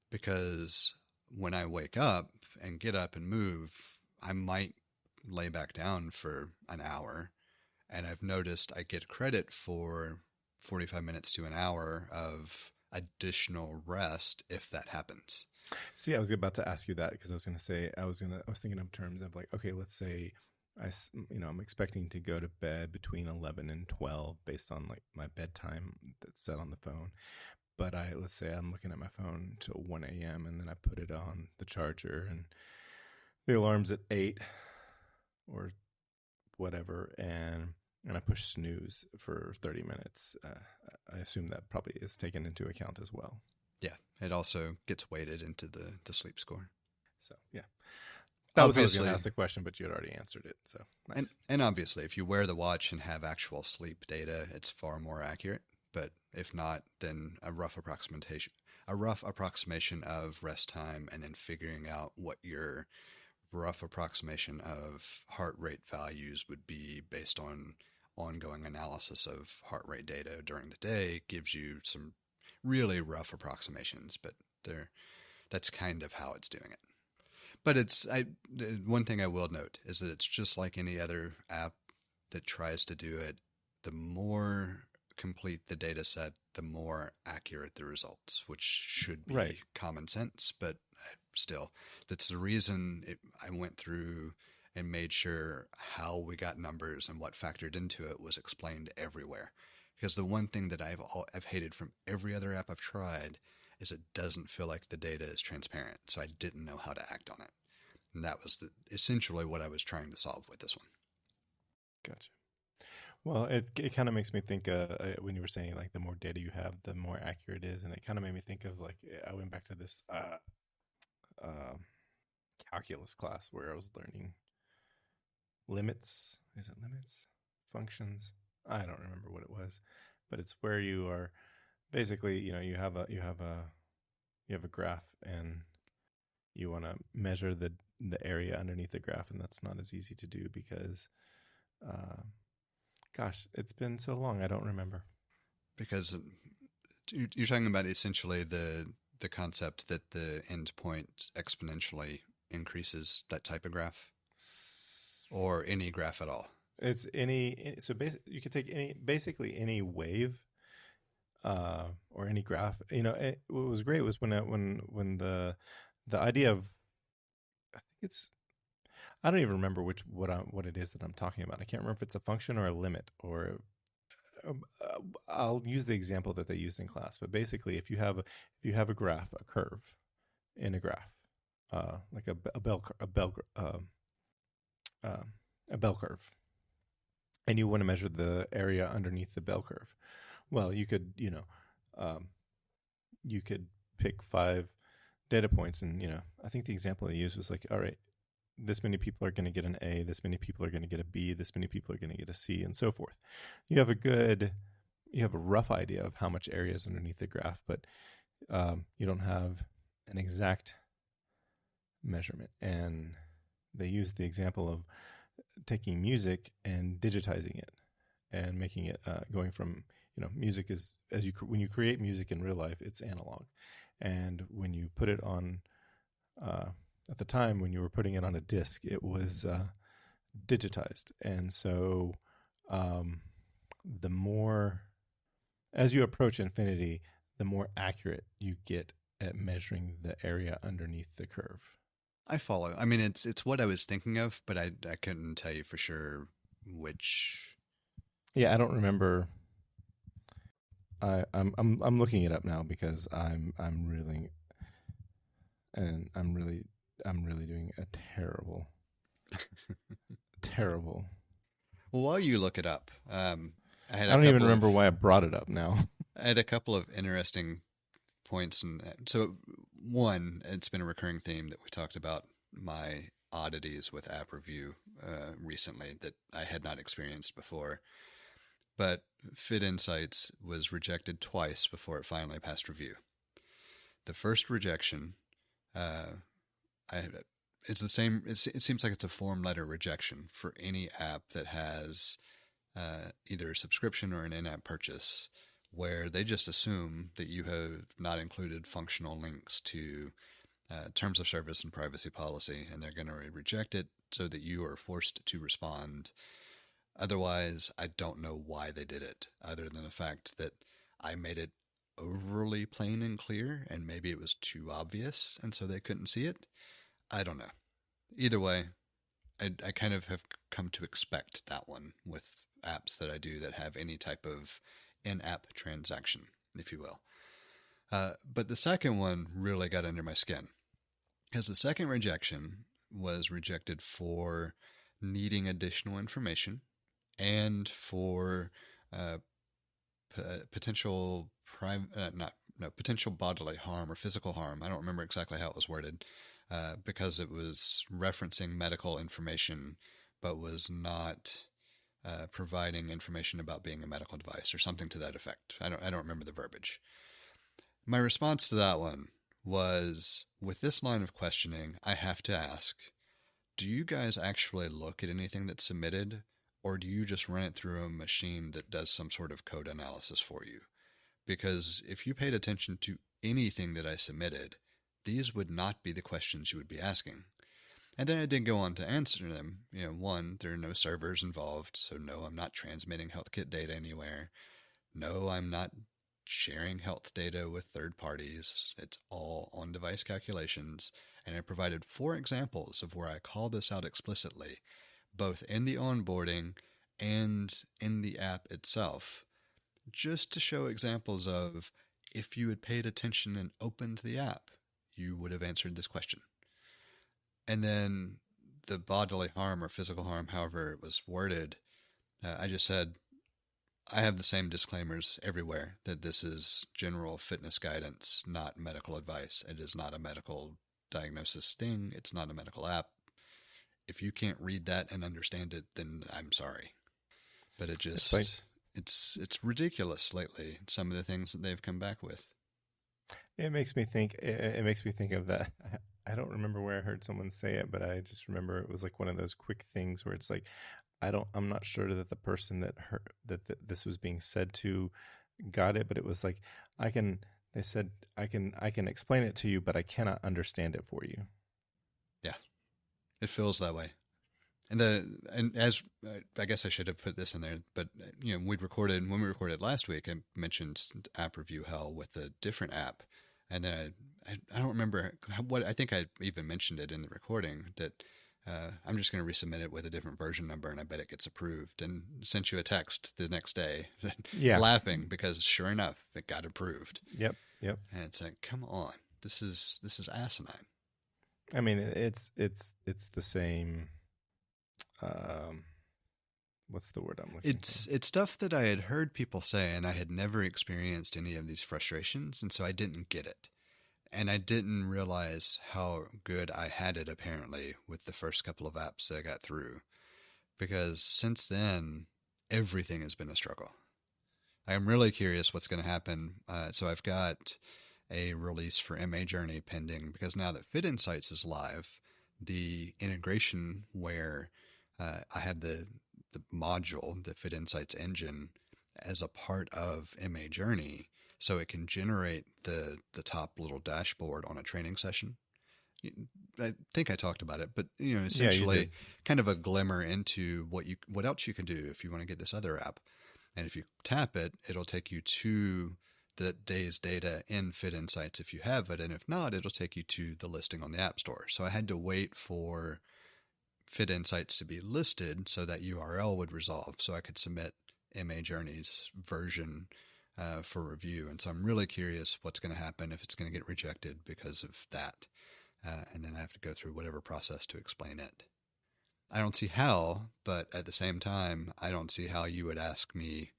Because when I wake up and get up and move, I might lay back down for an hour. And I've noticed I get credit for 45 minutes to an hour of additional rest if that happens. See, I was about to ask you that because I was going to say, I was thinking of terms of okay, let's say I'm expecting to go to bed between 11 and 12 based on my bedtime that's set on the phone. But let's say I'm looking at my phone till 1 a.m. and then I put it on the charger and the alarm's at 8 or whatever, and I push snooze for 30 minutes. I assume that probably is taken into account as well. Yeah, it also gets weighted into the sleep score. So, yeah. That was how I was going to ask the question, but you had already answered it. So, nice. And obviously, if you wear the watch and have actual sleep data, it's far more accurate. But if not, then a rough approximation of rest time, and then figuring out what your rough approximation of heart rate values would be based on ongoing analysis of heart rate data during the day gives you some really rough approximations. But that's kind of how it's doing it. But one thing I will note is that it's just like any other app that tries to do it. The more complete the data set, the more accurate the results, which should be common sense. But still, that's the reason I went through and made sure how we got numbers and what factored into it was explained everywhere. Because the one thing that I've hated from every other app I've tried is it doesn't feel like the data is transparent. So I didn't know how to act on it. And that was essentially what I was trying to solve with this one. Gotcha. Well, it kind of makes me think when you were saying the more data you have, the more accurate it is. And it kind of made me think of I went back to this calculus class where I was learning limits. Is it limits? Functions? I don't remember what it was, but it's where you are basically, you have a you have a graph and you want to measure the area underneath the graph, and that's not as easy to do because, gosh, it's been so long, I don't remember. Because you're talking about essentially the concept that the endpoint exponentially increases that type of graph, or any graph at all. It's so basically you could take basically any wave, or any graph. What was great was when the idea of, I think it's, I don't even remember what it is that I'm talking about. I can't remember if it's a function or a limit, or I'll use the example that they used in class. But basically, if you have a graph, a curve in a graph, like a bell curve, and you want to measure the area underneath the bell curve, well, you could you could pick 5 data points, and I think the example they used was like, all right, this many people are going to get an A, this many people are going to get a B, this many people are going to get a C, and so forth. You have a rough idea of how much area is underneath the graph, but you don't have an exact measurement. And they use the example of taking music and digitizing it and making it going from, music is, when you create music in real life, it's analog, and when you put it on at the time when you were putting it on a disc, it was digitized. And so the more, as you approach infinity, the more accurate you get at measuring the area underneath the curve. I follow. I mean, it's what I was thinking of, but I couldn't tell you for sure which. Yeah, I don't remember. I'm looking it up now because I'm really doing a terrible. Well, while you look it up, I don't even remember why I brought it up now. I had a couple of interesting points, and so one, it's been a recurring theme that we talked about my oddities with app review recently that I had not experienced before. But FitInsights was rejected twice before it finally passed review. The first rejection, it's the same. It seems like it's a form letter rejection for any app that has either a subscription or an in-app purchase, where they just assume that you have not included functional links to terms of service and privacy policy, and they're going to reject it so that you are forced to respond. Otherwise, I don't know why they did it, other than the fact that I made it overly plain and clear, and maybe it was too obvious, and so they couldn't see it. I don't know. Either way, I kind of have come to expect that one with apps that I do that have any type of in-app transaction, if you will. But the second one really got under my skin, because the second rejection was rejected for needing additional information and for potential potential bodily harm or physical harm. I don't remember exactly how it was worded, because it was referencing medical information but was not providing information about being a medical device or something to that effect. I don't remember the verbiage. My response to that one was, with this line of questioning, I have to ask, do you guys actually look at anything that's submitted, or do you just run it through a machine that does some sort of code analysis for you? Because if you paid attention to anything that I submitted, these would not be the questions you would be asking. And then I did go on to answer them. One, there are no servers involved, so no, I'm not transmitting HealthKit data anywhere. No, I'm not sharing health data with third parties. It's all on-device calculations. And I provided 4 examples of where I call this out explicitly, both in the onboarding and in the app itself, just to show examples of, if you had paid attention and opened the app, you would have answered this question. And then the bodily harm or physical harm, however it was worded, I just said, I have the same disclaimers everywhere, that this is general fitness guidance, not medical advice. It is not a medical diagnosis thing. It's not a medical app. If you can't read that and understand it, then I'm sorry. But it just, it's ridiculous lately, some of the things that they've come back with. It makes me think. It makes me think of that. I don't remember where I heard someone say it, but I just remember it was like one of those quick things where it's like, I'm not sure that the person that heard this was being said to got it, but it was like, I can. They said, I can explain it to you, but I cannot understand it for you. Yeah, it feels that way. And as I guess I should have put this in there, but when we recorded last week, I mentioned app review hell with a different app, and then I don't remember what I think I even mentioned it in the recording that I'm just going to resubmit it with a different version number, and I bet it gets approved. And sent you a text the next day, Yeah. laughing because sure enough, it got approved. Yep. Yep. And it's like, come on, this is asinine. I mean, it's the same. Um, what's the word I'm looking for? It's stuff that I had heard people say, and I had never experienced any of these frustrations, and so I didn't get it. And I didn't realize how good I had it, apparently, with the first couple of apps that I got through. Because since then, everything has been a struggle. I'm really curious what's going to happen. So I've got a release for MA Journey pending, because now that FitInsights is live, the integration where I have the module, the FitInsights engine, as a part of MA Journey, so it can generate the top little dashboard on a training session. I think I talked about it, but essentially, kind of a glimmer into what else you can do if you want to get this other app. And if you tap it, it'll take you to the day's data in FitInsights if you have it, and if not, it'll take you to the listing on the App Store. So I had to wait for FitInsights to be listed so that URL would resolve, so I could submit MA Journey's version for review. And so I'm really curious what's going to happen, if it's going to get rejected because of that. And then I have to go through whatever process to explain it. I don't see how, but at the same time, I don't see how you would ask me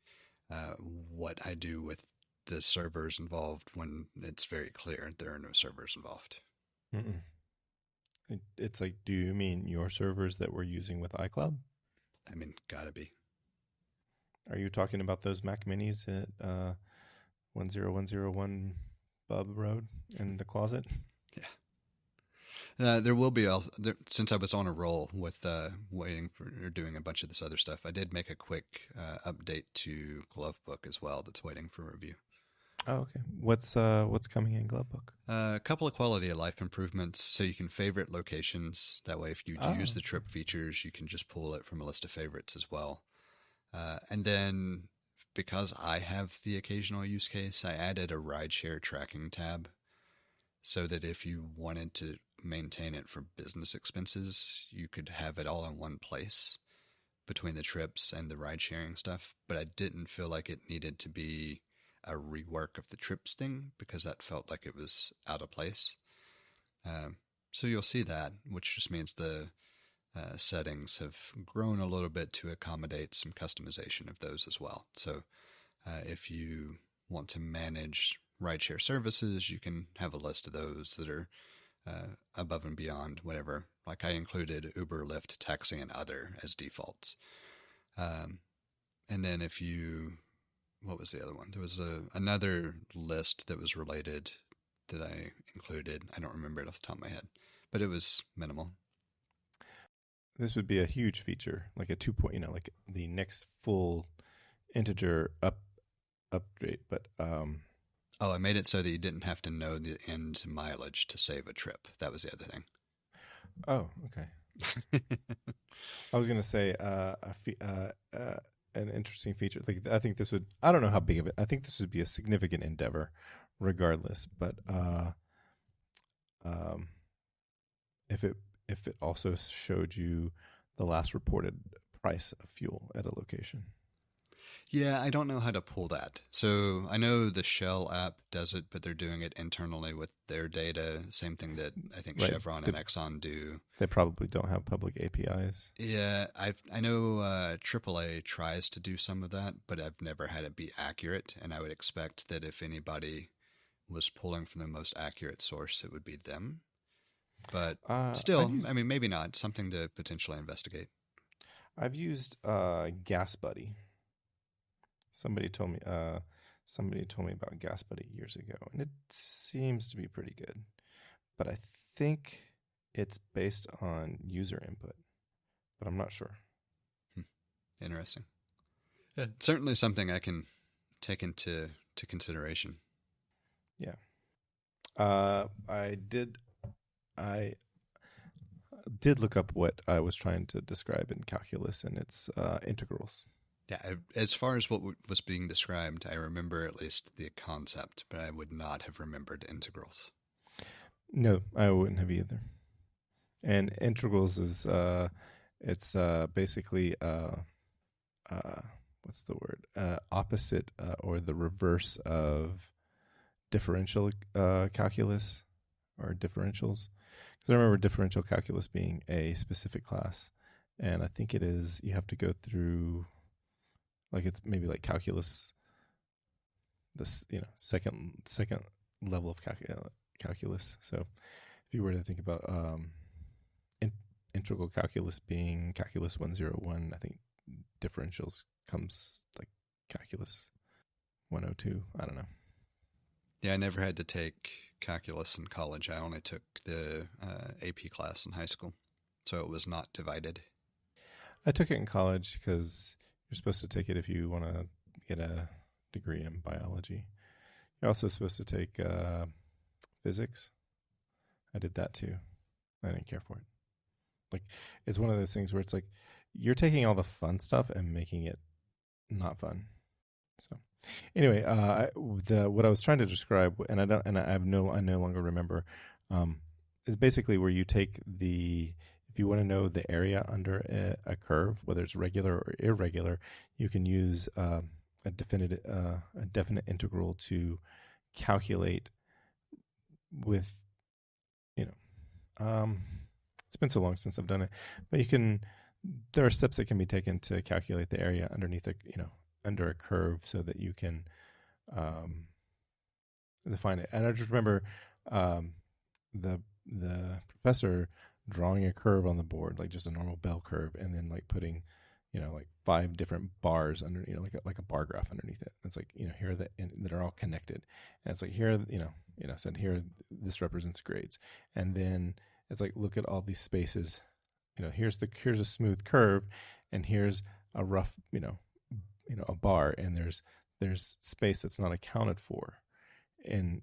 what I do with the servers involved when it's very clear there are no servers involved. Mm-mm. It's like, do you mean your servers that we're using with iCloud? I mean, gotta be. Are you talking about those Mac Minis at 10101 Bub Road in the closet? Yeah. There will be, since I was on a roll with waiting for or doing a bunch of this other stuff, I did make a quick update to Glovebook as well that's waiting for review. Oh, okay. What's coming in Glovebook? A couple of quality of life improvements, so you can favorite locations. That way, if you use the trip features, you can just pull it from a list of favorites as well. And then, because I have the occasional use case, I added a rideshare tracking tab, so that if you wanted to maintain it for business expenses, you could have it all in one place between the trips and the ride sharing stuff. But I didn't feel like it needed to be a rework of the trips thing, because that felt like it was out of place. So you'll see that, which just means the settings have grown a little bit to accommodate some customization of those as well. So if you want to manage rideshare services, you can have a list of those that are above and beyond whatever. Like I included Uber, Lyft, Taxi, and other as defaults. And then if you, what was the other one? There was another list that was related that I included. I don't remember it off the top of my head, but it was minimal. This would be a huge feature, like a 2 point, like the next full integer upgrade. But I made it so that you didn't have to know the end mileage to save a trip. That was the other thing. Oh, okay. I was going to say an interesting feature. Like I think this would, I don't know how big of it. I think this would be a significant endeavor, regardless. But if it also showed you the last reported price of fuel at a location. Yeah, I don't know how to pull that. So I know the Shell app does it, but they're doing it internally with their data. Same thing that I think Chevron and Exxon do. They probably don't have public APIs. Yeah, I know AAA tries to do some of that, but I've never had it be accurate. And I would expect that if anybody was pulling from the most accurate source, it would be them. But still, I mean, maybe not. Something to potentially investigate. I've used Gas Buddy. Somebody told me, Somebody told me about Gas Buddy years ago, and it seems to be pretty good. But I think it's based on user input, but I'm not sure. Interesting. Yeah, certainly something I can take into consideration. Yeah. I did look up what I was trying to describe in calculus, and it's integrals. Yeah, as far as what was being described, I remember at least the concept, but I would not have remembered integrals. No, I wouldn't have either. And integrals is it's basically what's the word? Opposite or the reverse of differential calculus or differentials. Because I remember differential calculus being a specific class, and I think it is you have to go through, like it's maybe like calculus, this second level of calculus. So if you were to think about integral calculus being calculus 101, I think differentials comes like calculus 102. I don't know. Yeah, I never had to take calculus in college. I only took the AP class in high school, so it was not divided. I took it in college because you're supposed to take it if you want to get a degree in biology. You're also supposed to take physics. I did that too. I didn't care for it. Like, it's one of those things where it's like you're taking all the fun stuff and making it not fun. So anyway, what I was trying to describe, and I no longer remember, is basically where you take if you want to know the area under a curve, whether it's regular or irregular, you can use a definite integral to calculate with, it's been so long since I've done it, but there are steps that can be taken to calculate the area underneath under a curve so that you can define it. And I just remember the professor drawing a curve on the board, like just a normal bell curve, and then like putting, like 5 different bars under, like a bar graph underneath it. It's like, here that are all connected. And it's like here, said here, this represents grades. And then it's like, look at all these spaces. Here's a smooth curve, and here's a rough, a bar, and there's space that's not accounted for in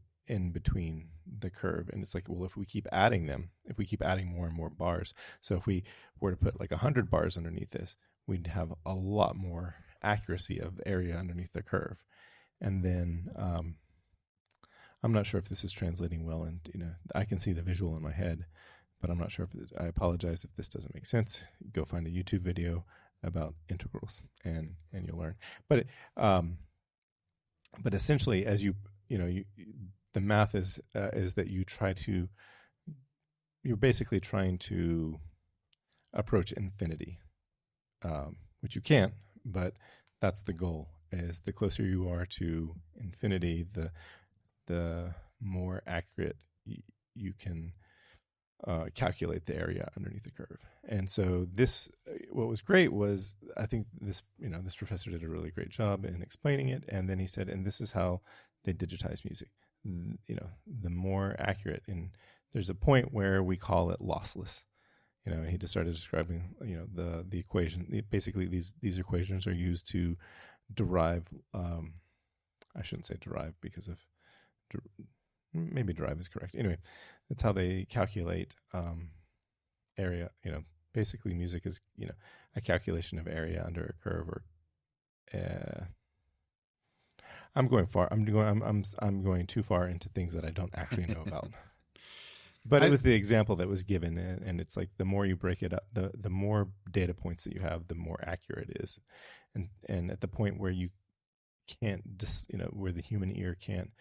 between the curve. And it's like, well, if we keep adding more and more bars, so if we were to put like 100 bars underneath this, we'd have a lot more accuracy of area underneath the curve. And then I'm not sure if this is translating well, and I can see the visual in my head, but I'm not sure I apologize if this doesn't make sense. Go find a YouTube video about integrals, and you'll learn. But essentially, as the math is that you're basically trying to approach infinity, which you can't, but that's the goal. Is the closer you are to infinity, the more accurate you can calculate the area underneath the curve. And so what was great was, I think this professor did a really great job in explaining it. And then he said, and this is how they digitize music. The more accurate, and there's a point where we call it lossless. He just started describing, the equation. Basically, these equations are used to derive. I shouldn't say derive because of maybe derive is correct. Anyway, that's how they calculate area. Basically, music is a calculation of area under a curve. Or I'm going far. I'm going too far into things that I don't actually know about. But it was the example that was given, and it's like the more you break it up, the more data points that you have, the more accurate it is. And at the point where you can't where the human ear can't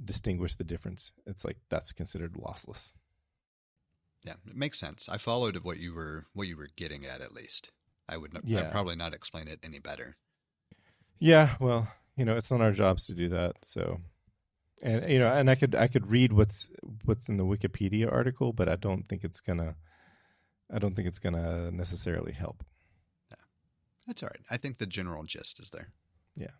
distinguish the difference, it's like that's considered lossless. Yeah, it makes sense. I followed what you were getting at least. I'd probably not explain it any better. Yeah, well, it's not our jobs to do that. So, and I could read what's in the Wikipedia article, but I don't think it's gonna necessarily help. Yeah, that's all right. I think the general gist is there. Yeah.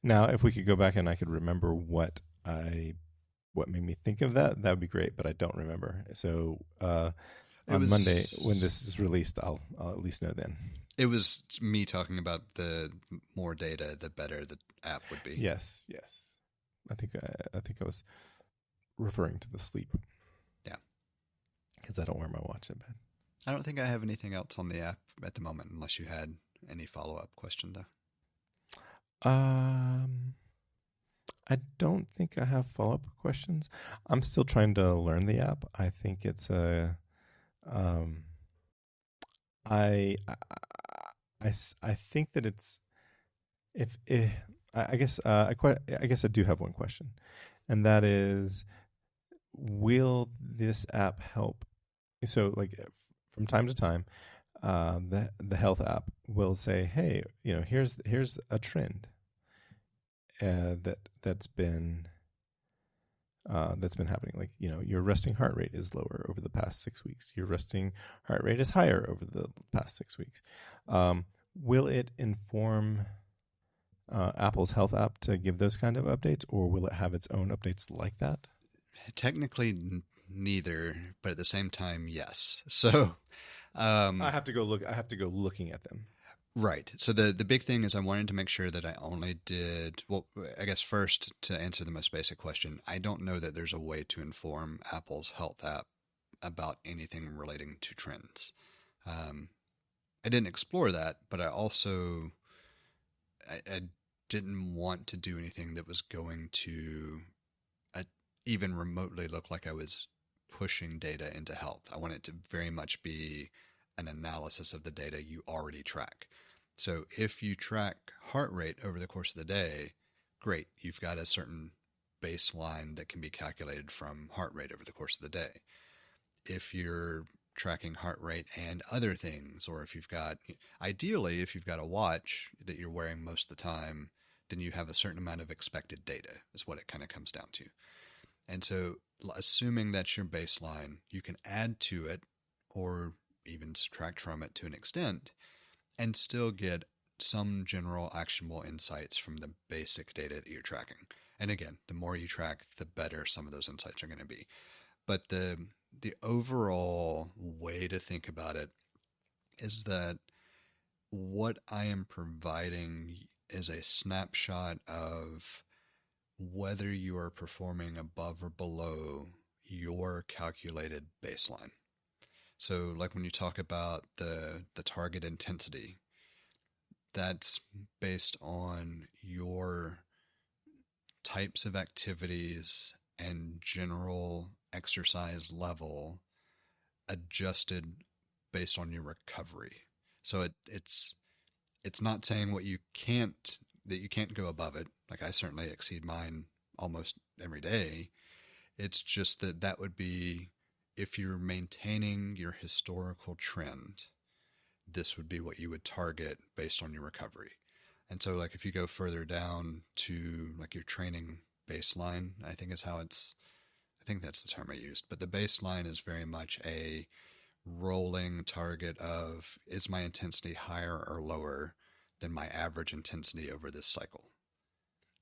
Now, if we could go back and I could remember what made me think of that, that would be great. But I don't remember. So on Monday, when this is released, I'll at least know then. It was me talking about the more data, the better the app would be. Yes. I think I was referring to the sleep. Yeah. Because I don't wear my watch in bed. I don't think I have anything else on the app at the moment, unless you had any follow-up question, though. I don't think I have follow-up questions. I'm still trying to learn the app. I think it's I think that it's I guess I do have one question, and that is, will this app help? So, like, from time to time, the health app will say, "Hey, here's a trend that's been happening. Like, your resting heart rate is lower over the past 6 weeks. Your resting heart rate is higher over the past 6 weeks." Will it inform Apple's health app to give those kind of updates, or will it have its own updates like that? Technically, neither, but at the same time, yes. So I have to go look. I have to go looking at them. Right. So the big thing is I wanted to make sure that I only did, well, I guess first, to answer the most basic question, I don't know that there's a way to inform Apple's health app about anything relating to trends. I didn't explore that, but I also, I didn't want to do anything that was going to even remotely look like I was pushing data into health. I want it to very much be an analysis of the data you already track. So if you track heart rate over the course of the day, great, you've got a certain baseline that can be calculated from heart rate over the course of the day. If you're tracking heart rate and other things, or if you've got a watch that you're wearing most of the time, then you have a certain amount of expected data, is what it kind of comes down to. And so, assuming that's your baseline, you can add to it or even subtract from it to an extent and still get some general actionable insights from the basic data that you're tracking. And again, the more you track, the better some of those insights are going to be. But the overall way to think about it is that what I am providing is a snapshot of whether you are performing above or below your calculated baseline. So, like when you talk about the target intensity, that's based on your types of activities and general exercise level adjusted based on your recovery. So it's not saying that you can't go above it. Like, I certainly exceed mine almost every day. It's just that would be, if you're maintaining your historical trend, this would be what you would target based on your recovery. And so, like, if you go further down to like your training baseline, I think that's the term I used, but the baseline is very much a rolling target of, is my intensity higher or lower than my average intensity over this cycle?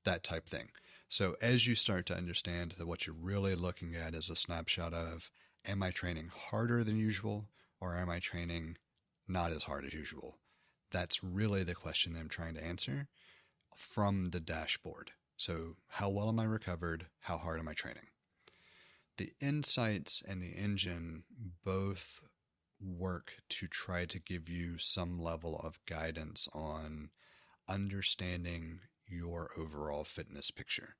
That type thing. So as you start to understand that what you're really looking at is a snapshot of, am I training harder than usual, or am I training not as hard as usual? That's really the question that I'm trying to answer from the dashboard. So how well am I recovered? How hard am I training? The insights and the engine both work to try to give you some level of guidance on understanding your overall fitness picture.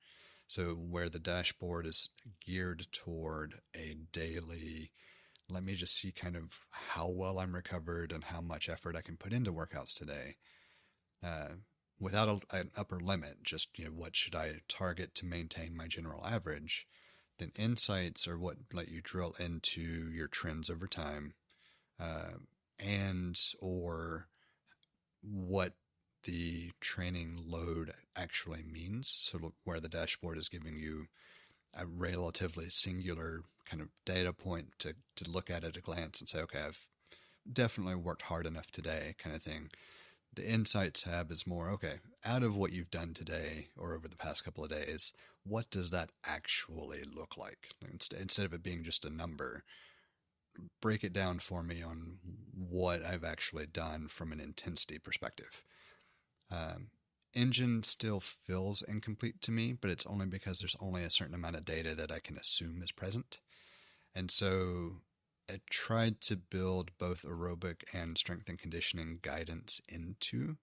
So where the dashboard is geared toward a daily, let me just see kind of how well I'm recovered and how much effort I can put into workouts today, without an upper limit, just, what should I target to maintain my general average? Then insights are what let you drill into your trends over time, and or what the training load actually means. So where the dashboard is giving you a relatively singular kind of data point to look at a glance and say, okay, I've definitely worked hard enough today, kind of thing. The Insights tab is more, okay, out of what you've done today or over the past couple of days, what does that actually look like? Instead of it being just a number, break it down for me on what I've actually done from an intensity perspective. Engine still feels incomplete to me, but it's only because there's only a certain amount of data that I can assume is present. And so I tried to build both aerobic and strength and conditioning guidance into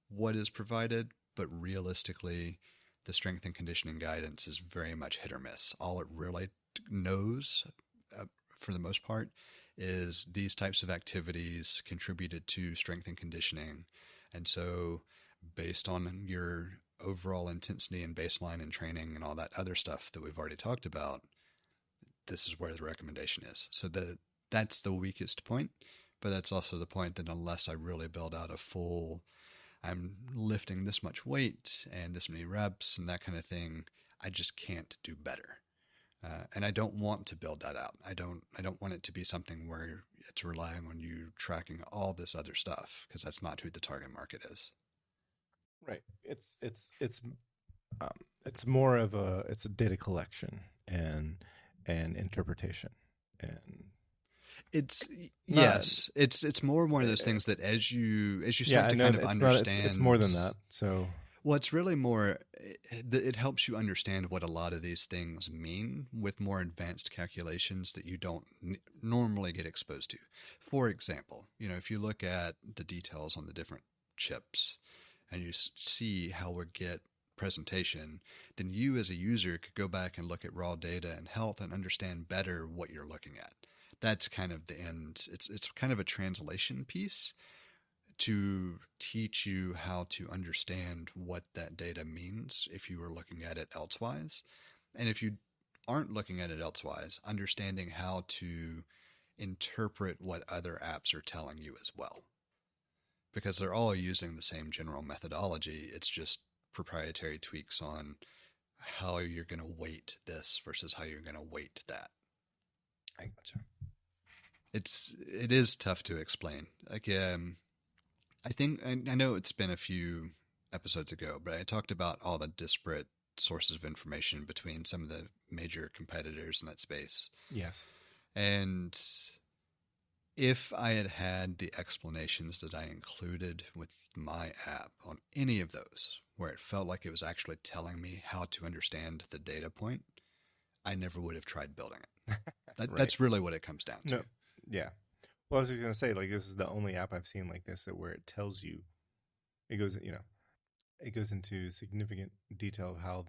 what is provided, but realistically, the strength and conditioning guidance is very much hit or miss. All it really knows, for the most part, is these types of activities contributed to strength and conditioning. And so based on your overall intensity and baseline and training and all that other stuff that we've already talked about, this is where the recommendation is. So that's the weakest point, but that's also the point that unless I really build out a full, I'm lifting this much weight and this many reps and that kind of thing, I just can't do better. And I don't want to build that out. I don't want it to be something where it's relying on you tracking all this other stuff, because that's not who the target market is. Right. It's more of it's a data collection and interpretation, and it's more one of those things that as you start to kind of understand, it's more than that. So, well, it's really more, it helps you understand what a lot of these things mean with more advanced calculations that you don't normally get exposed to. For example, if you look at the details on the different chips and you see how we get presentation, then you as a user could go back and look at raw data and health and understand better what you're looking at. That's kind of the end. It's kind of a translation piece to teach you how to understand what that data means if you were looking at it elsewise. And if you aren't looking at it elsewise, understanding how to interpret what other apps are telling you as well. Because they're all using the same general methodology. It's just proprietary tweaks on how you're going to weight this versus how you're going to weight that. I gotcha. It is tough to explain. Like, I think, I know it's been a few episodes ago, but I talked about all the disparate sources of information between some of the major competitors in that space. Yes. And if I had had the explanations that I included with my app on any of those, where it felt like it was actually telling me how to understand the data point, I never would have tried building it. Right. That's really what it comes down to. No. Yeah. Well, I was just going to say, like, this is the only app I've seen like this where it tells you, it goes into significant detail of how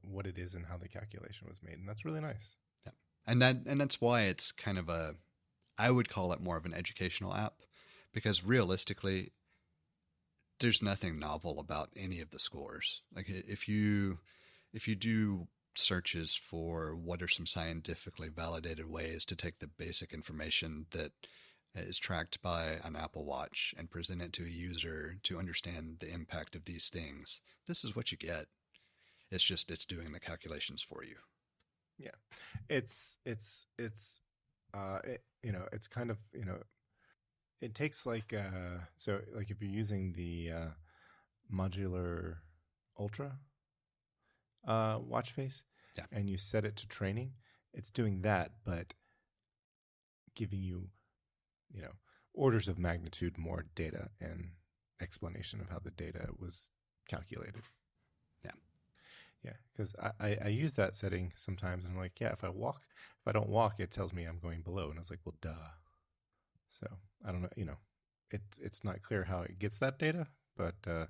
what it is and how the calculation was made. And that's really nice. Yeah. And that's why it's kind of I would call it more of an educational app, because realistically, there's nothing novel about any of the scores. Like if you do searches for what are some scientifically validated ways to take the basic information that is tracked by an Apple Watch and present it to a user to understand the impact of these things, this is what you get. It's just, it's doing the calculations for you. Yeah. It's kind of, it takes so if you're using the modular ultra watch face, yeah, and you set it to training, it's doing that, but giving you, orders of magnitude more data and explanation of how the data was calculated. Yeah. Yeah. Because I use that setting sometimes, and I'm like, yeah, if I don't walk, it tells me I'm going below. And I was like, well, duh. So I don't know, it's not clear how it gets that data, but I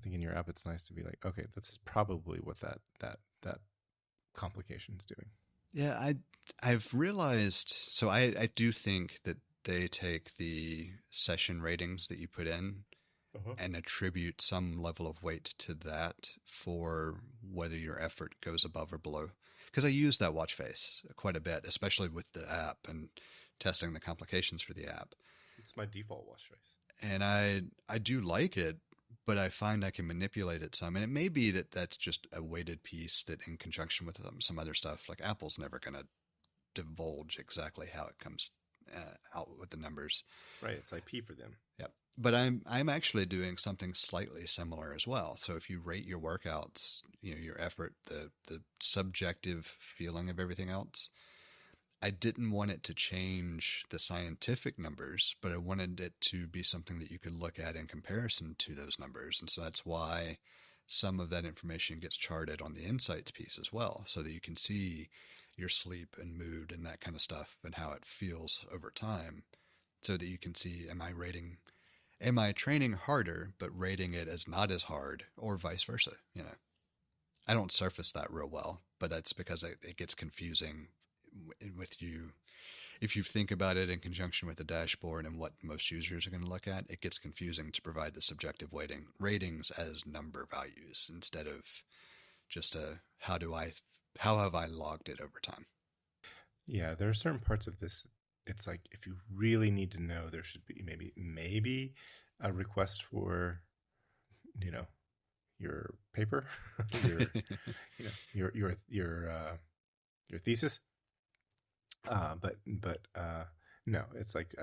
think in your app, it's nice to be like, okay, this is probably what that complication is doing. Yeah, I've realized, so I do think that they take the session ratings that you put in and attribute some level of weight to that for whether your effort goes above or below. Because I use that watch face quite a bit, especially with the app and testing the complications for the app. It's my default watch face. And I do like it, but I find I can manipulate it some. And it may be that that's just a weighted piece that in conjunction with some other stuff, like Apple's never going to divulge exactly how it comes out with the numbers. Right. It's IP for them. Yep. But I'm actually doing something slightly similar as well. So if you rate your workouts, your effort, the subjective feeling of everything else, I didn't want it to change the scientific numbers, but I wanted it to be something that you could look at in comparison to those numbers. And so that's why some of that information gets charted on the insights piece as well, so that you can see your sleep and mood and that kind of stuff and how it feels over time, so that you can see, am I training harder, but rating it as not as hard, or vice versa? I don't surface that real well, but that's because it gets confusing with you. If you think about it in conjunction with the dashboard and what most users are going to look at, it gets confusing to provide the subjective ratings as number values instead of just how have I logged it over time. Yeah, there are certain parts of this. It's like, if you really need to know, there should be maybe a request for, your paper, your thesis. But no, it's like,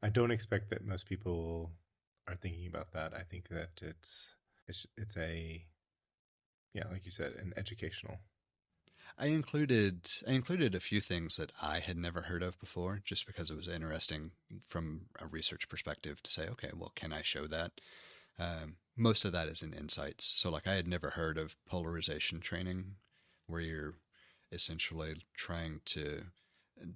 I don't expect that most people are thinking about that. I think that it's a, yeah, like you said, an educational. I included a few things that I had never heard of before, just because it was interesting from a research perspective to say, okay, well, can I show that? Most of that is in insights. So like, I had never heard of polarization training, where you're essentially trying to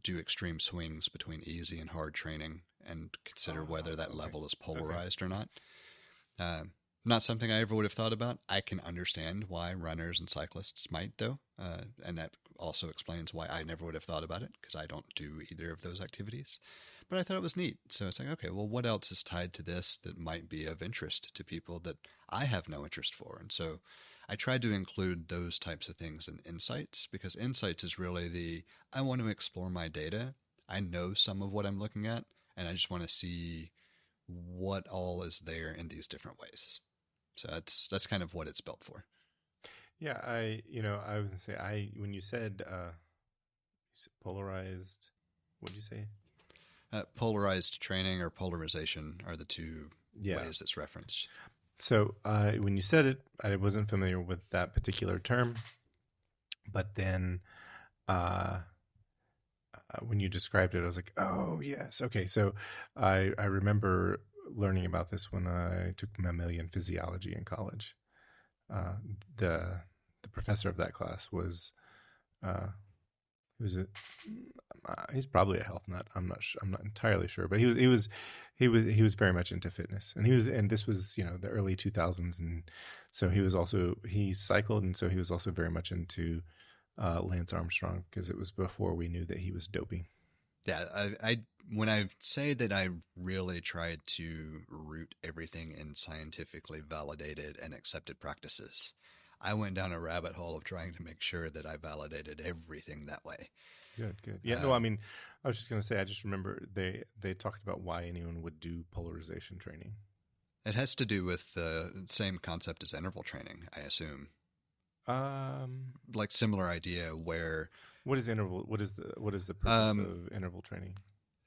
do extreme swings between easy and hard training and consider whether that level is polarized or not. Not something I ever would have thought about. I can understand why runners and cyclists might, though. And that also explains why I never would have thought about it, because I don't do either of those activities. But I thought it was neat. So it's like, okay, well, what else is tied to this that might be of interest to people that I have no interest for? And so I tried to include those types of things in insights, because insights is really I want to explore my data. I know some of what I'm looking at, and I just want to see what all is there in these different ways. So that's kind of what it's built for. Yeah, I was gonna say, when you said polarized, what did you say? Polarized training or polarization are the two ways it's referenced. So when you said it, I wasn't familiar with that particular term, but then when you described it, I was like, oh yes, okay. So I remember learning about this when I took mammalian physiology in college. The professor of that class was he's probably a health nut. I'm not entirely sure, but he was very much into fitness, and this was the early 2000s, and so he cycled, and so he was also very much into Lance Armstrong, because it was before we knew that he was doping. Yeah, I when I say that I really tried to root everything in scientifically validated and accepted practices, I went down a rabbit hole of trying to make sure that I validated everything that way. Good. Yeah, no, I mean, I was just going to say, I just remember they talked about why anyone would do polarization training. It has to do with the same concept as interval training, I assume. Like similar idea where... What is interval? What is the purpose of interval training?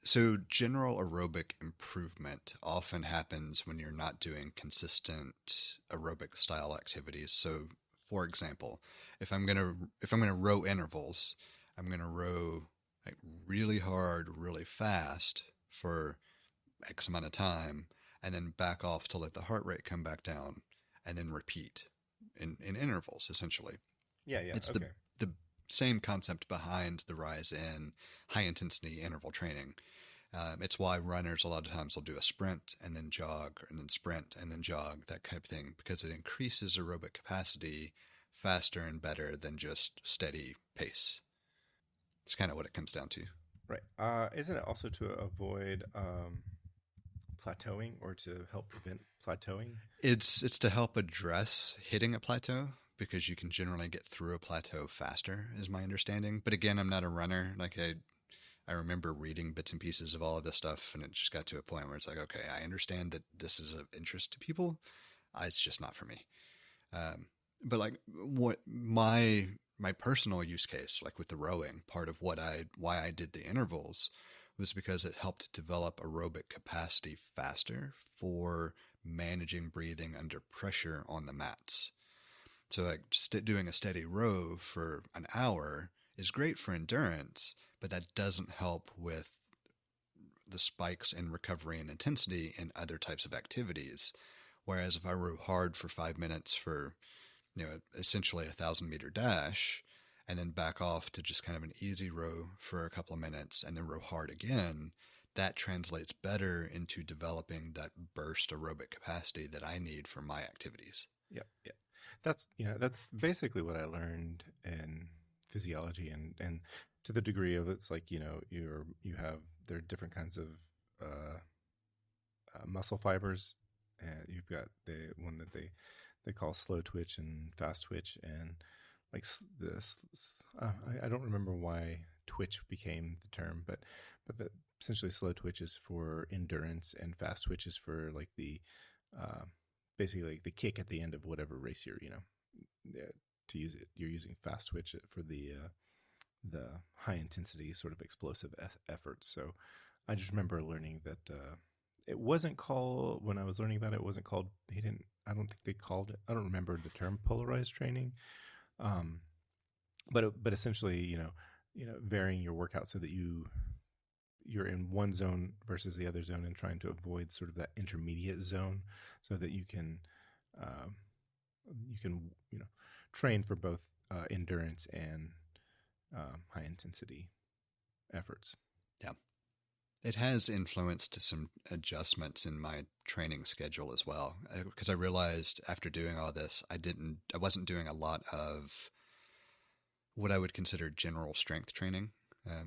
So general aerobic improvement often happens when you're not doing consistent aerobic style activities. So, for example, if I'm gonna row intervals, I'm gonna row like really hard, really fast for X amount of time, and then back off to let the heart rate come back down, and then repeat in intervals, essentially. Yeah. It's the same concept behind the rise in high intensity interval training. It's why runners a lot of times will do a sprint and then jog, and then sprint and then jog, that type of thing, because it increases aerobic capacity faster and better than just steady pace. It's kind of what it comes down to. Right. Isn't it also to avoid plateauing, or to help prevent plateauing? It's to help address hitting a plateau, because you can generally get through a plateau faster, is my understanding. But again, I'm not a runner. Like I remember reading bits and pieces of all of this stuff, and it just got to a point where it's like, okay, I understand that this is of interest to people. It's just not for me. But like, what my personal use case, like with the rowing, part of why I did the intervals was because it helped develop aerobic capacity faster for managing breathing under pressure on the mats. So like doing a steady row for an hour is great for endurance, but that doesn't help with the spikes in recovery and intensity in other types of activities. Whereas if I row hard for 5 minutes for, essentially 1,000-meter dash, and then back off to just kind of an easy row for a couple of minutes and then row hard again, that translates better into developing that burst aerobic capacity that I need for my activities. Yep. Yeah. That's basically what I learned in physiology, and to the degree of it's like, there are different kinds of muscle fibers, and you've got the one that they call slow twitch and fast twitch, and like this, I don't remember why twitch became the term, but essentially slow twitch is for endurance, and fast twitch is for like the basically like the kick at the end of whatever race you're, to use it. You're using fast twitch for the high intensity sort of explosive efforts. So I just remember learning that it wasn't called, when I was learning about it, it wasn't called, I don't think they called it, I don't remember the term polarized training. But essentially, varying your workout so that you're in one zone versus the other zone, and trying to avoid sort of that intermediate zone, so that you can train for both endurance and high intensity efforts. Yeah. It has influenced some adjustments in my training schedule as well, because I realized after doing all this, I wasn't doing a lot of what I would consider general strength training,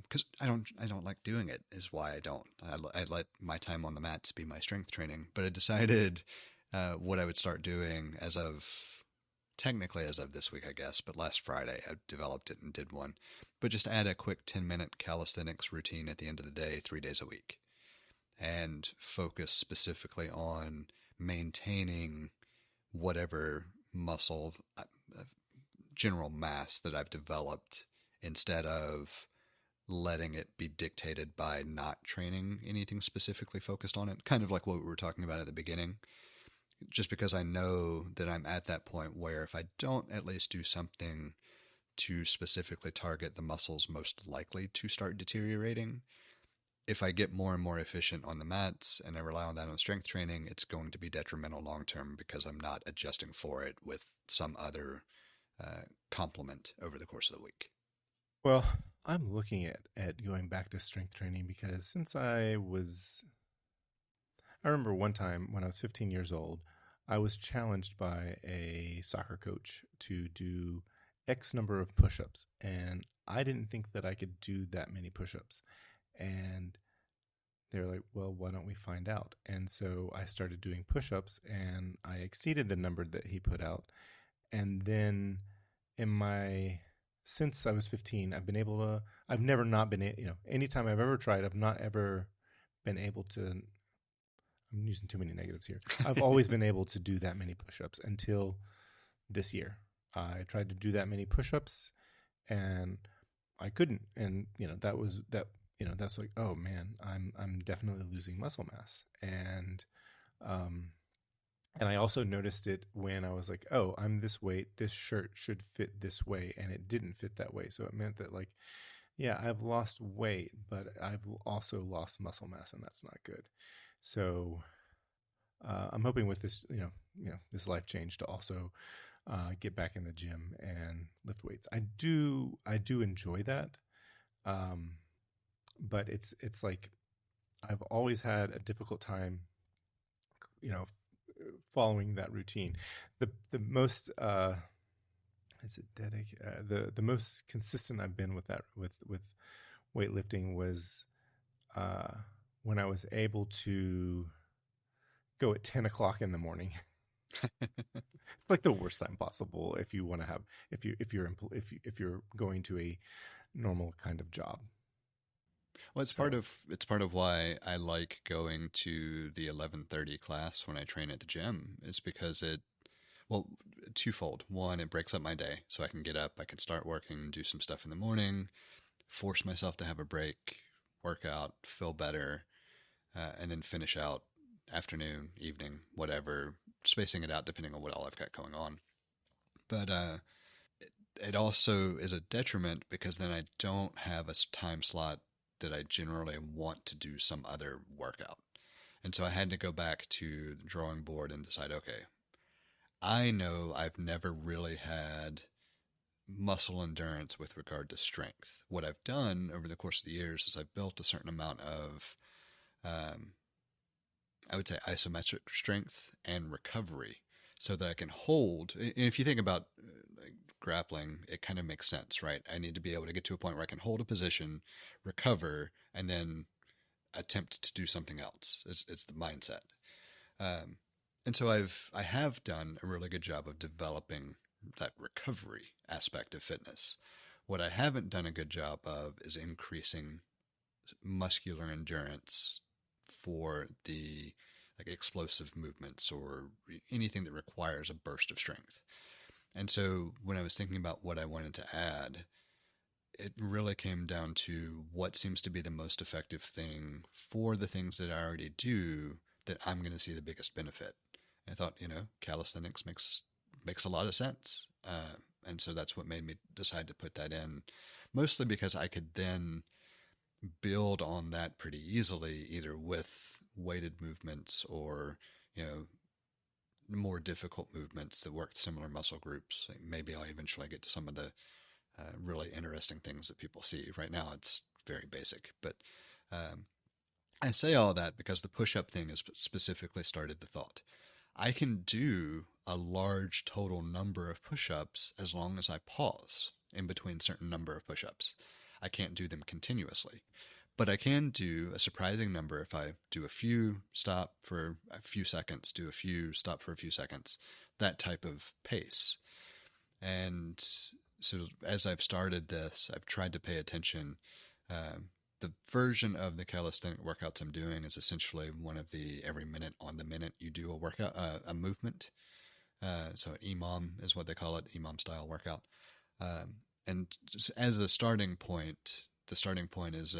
because I don't like doing it, is why I don't. I let my time on the mats be my strength training. But I decided what I would start doing technically as of this week, I guess, but last Friday I developed it and did one. But just add a quick 10-minute calisthenics routine at the end of the day, 3 days a week, and focus specifically on maintaining whatever muscle general mass that I've developed, instead of letting it be dictated by not training anything specifically focused on it. Kind of like what we were talking about at the beginning. Just because I know that I'm at that point where if I don't at least do something to specifically target the muscles most likely to start deteriorating, if I get more and more efficient on the mats and I rely on that on strength training, it's going to be detrimental long term, because I'm not adjusting for it with some other complement over the course of the week. Well, I'm looking at going back to strength training, because since I remember one time when I was 15 years old, I was challenged by a soccer coach to do X number of push-ups, and I didn't think that I could do that many push-ups. And they're like, well, why don't we find out? And so I started doing push-ups, and I exceeded the number that he put out. And then since I was 15, I've never not been, anytime I've ever tried, I've not ever been able to, I'm using too many negatives here. I've always been able to do that many push-ups until this year. I tried to do that many push-ups and I couldn't. And, that's like, oh man, I'm definitely losing muscle mass. And I also noticed it when I was like, oh, I'm this weight, this shirt should fit this way. And it didn't fit that way. So it meant that, like, yeah, I've lost weight, but I've also lost muscle mass, and that's not good. So I'm hoping with this, this life change to also get back in the gym and lift weights. I do enjoy that, but it's like I've always had a difficult time, following that routine. The most the most consistent I've been with that with weightlifting was when I was able to go at 10 o'clock in the morning. It's like the worst time possible if you want to have if you're going to a normal kind of job. Well, it's part of why I like going to the 11:30 class when I train at the gym, is because twofold. One, it breaks up my day, so I can get up, I can start working, do some stuff in the morning, force myself to have a break, workout, feel better, and then finish out afternoon, evening, whatever, spacing it out depending on what all I've got going on. But it also is a detriment because then I don't have a time slot that I generally want to do some other workout. And so I had to go back to the drawing board and decide, okay, I know I've never really had muscle endurance with regard to strength. What I've done over the course of the years is I've built a certain amount of, I would say, isometric strength and recovery so that I can hold. And if you think about grappling, it kind of makes sense, right? I need to be able to get to a point where I can hold a position, recover, and then attempt to do something else. It's the mindset. And so I have done a really good job of developing that recovery aspect of fitness. What I haven't done a good job of is increasing muscular endurance for the explosive movements or anything that requires a burst of strength. And so when I was thinking about what I wanted to add, it really came down to what seems to be the most effective thing for the things that I already do that I'm going to see the biggest benefit. And I thought, calisthenics makes a lot of sense. And so that's what made me decide to put that in, mostly because I could then build on that pretty easily, either with weighted movements or, more difficult movements that work similar muscle groups. Maybe I'll eventually get to some of the really interesting things that people see. Right now it's very basic, but I say all that because the push-up thing has specifically started the thought. I can do a large total number of push-ups as long as I pause in between certain number of push-ups. I can't do them continuously, but I can do a surprising number if I do a few, stop for a few seconds, do a few, stop for a few seconds, that type of pace. And so as I've started this, I've tried to pay attention. The version of the calisthenic workouts I'm doing is essentially one of the every minute on the minute you do a workout, a movement. So EMOM is what they call it, EMOM style workout. And as a starting point, the starting point is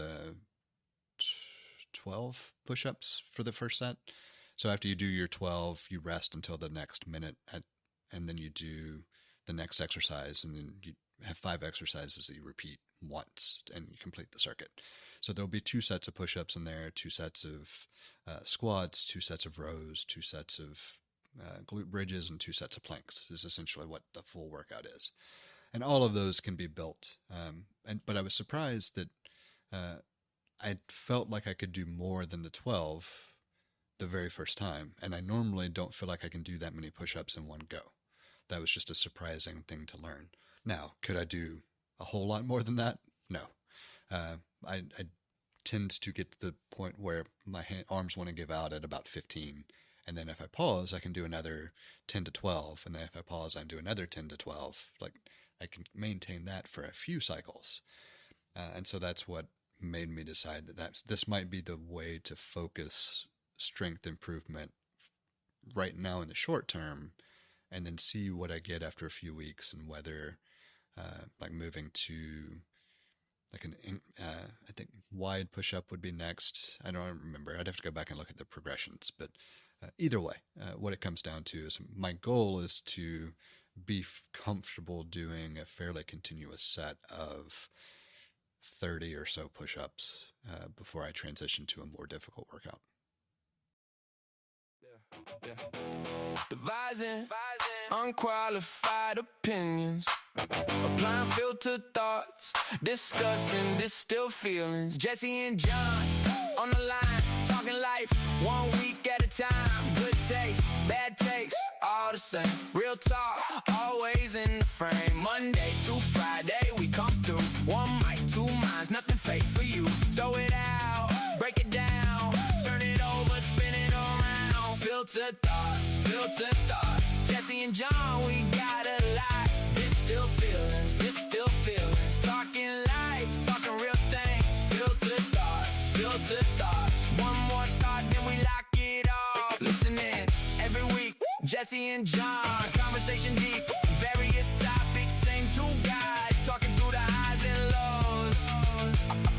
12 push-ups for the first set. So after you do your 12, you rest until the next minute, and then you do the next exercise, and then you have 5 exercises that you repeat once, and you complete the circuit. So there'll be 2 sets of push-ups in there, 2 sets of squats, 2 sets of rows, 2 sets of glute bridges, and 2 sets of planks is essentially what the full workout is. And all of those can be built. But I was surprised that I felt like I could do more than the 12 the very first time. And I normally don't feel like I can do that many push-ups in one go. That was just a surprising thing to learn. Now, could I do a whole lot more than that? No. I tend to get to the point where my arms want to give out at about 15. And then if I pause, I can do another 10 to 12. And then if I pause, I can do another 10 to 12. I can maintain that for a few cycles. And so that's what made me decide that this might be the way to focus strength improvement right now in the short term, and then see what I get after a few weeks, and whether moving to I think wide push-up would be next. I don't remember. I'd have to go back and look at the progressions. But either way, what it comes down to is my goal is to be comfortable doing a fairly continuous set of 30 or so push-ups before I transition to a more difficult workout. Devising unqualified opinions, applying filtered thoughts, discussing distilled feelings. Jesse and John on the line, talking life 1 week at a time. Good taste, bad takes, all the same. Real talk, always in the frame. Monday to Friday, we come through. 1 mic, 2 minds, nothing fake for you. Throw it out, break it down, turn it over, spin it around. Filtered thoughts. Jesse and John, we got a lot. Distilled feelings. Talking life, talking real things. Filtered thoughts. One more thought, then we lock it off. Listen in, every week, Jesse and John. Conversation deep, various topics. Same 2 guys, talking through the highs and lows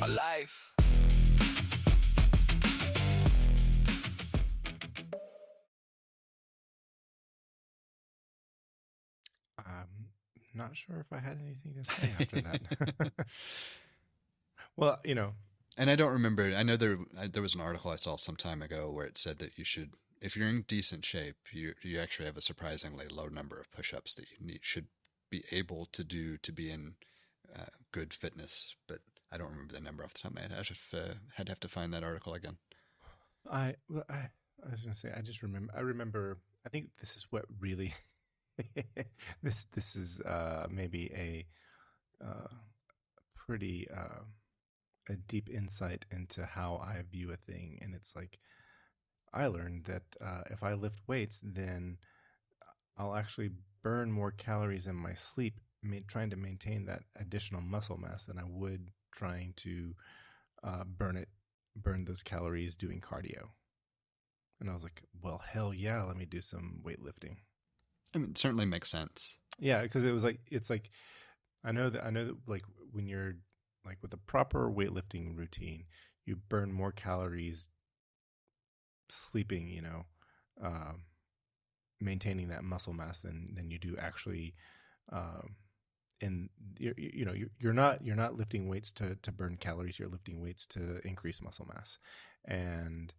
of life. I'm not sure if I had anything to say after that. Well, And I don't remember. I know there was an article I saw some time ago where it said that you should, if you're in decent shape, you actually have a surprisingly low number of push-ups that you should be able to do to be in good fitness. But I don't remember the number off the top of my head. I'd have to find that article again. I was gonna say I remember. I think this is what really this is maybe a pretty a deep insight into how I view a thing, and it's like I learned that if I lift weights, then I'll actually burn more calories in my sleep, trying to maintain that additional muscle mass than I would trying to burn those calories doing cardio. And I was like, well, hell yeah, let me do some weightlifting. I mean, it certainly makes sense. Yeah, because it's like I know that like when you're like with a proper weightlifting routine, you burn more calories sleeping, maintaining that muscle mass than you do actually. And you're not lifting weights to burn calories. You're lifting weights to increase muscle mass, and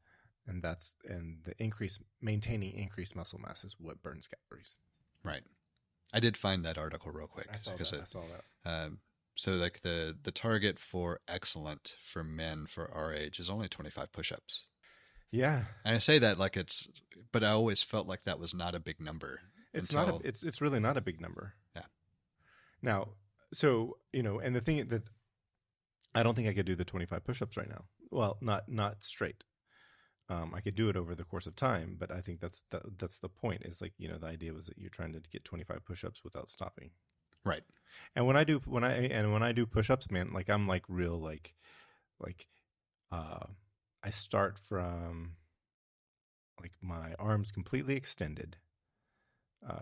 maintaining increased muscle mass is what burns calories. Right. I did find that article real quick. I saw that. So like the target for excellent for men for our age is only 25 push-ups. Yeah. And I say that like but I always felt like that was not a big number. It's really not a big number. Yeah. Now, so, and the thing that I don't think I could do the 25 push-ups right now. Well, not straight. I could do it over the course of time, but I think that's the point. Is like the idea was that you're trying to get 25 push-ups without stopping. Right. And when I do push-ups, man, like I'm like real like I start from like my arms completely extended.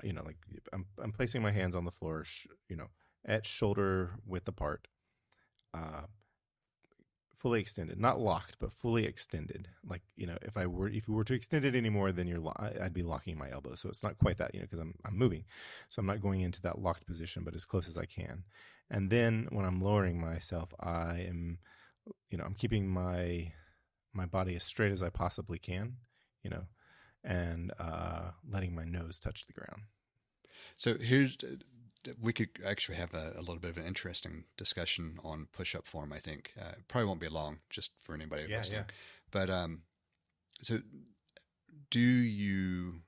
Like I'm placing my hands on the floor, at shoulder width apart. Fully extended, not locked, but fully extended. Like, if you were to extend it anymore, then I'd be locking my elbow. So it's not quite that, because I'm moving. So I'm not going into that locked position, but as close as I can. And then when I'm lowering myself, I am, I'm keeping my body as straight as I possibly can, and letting my nose touch the ground. So we could actually have a little bit of an interesting discussion on push-up form, I think. Probably won't be long, just for anybody listening. But so do you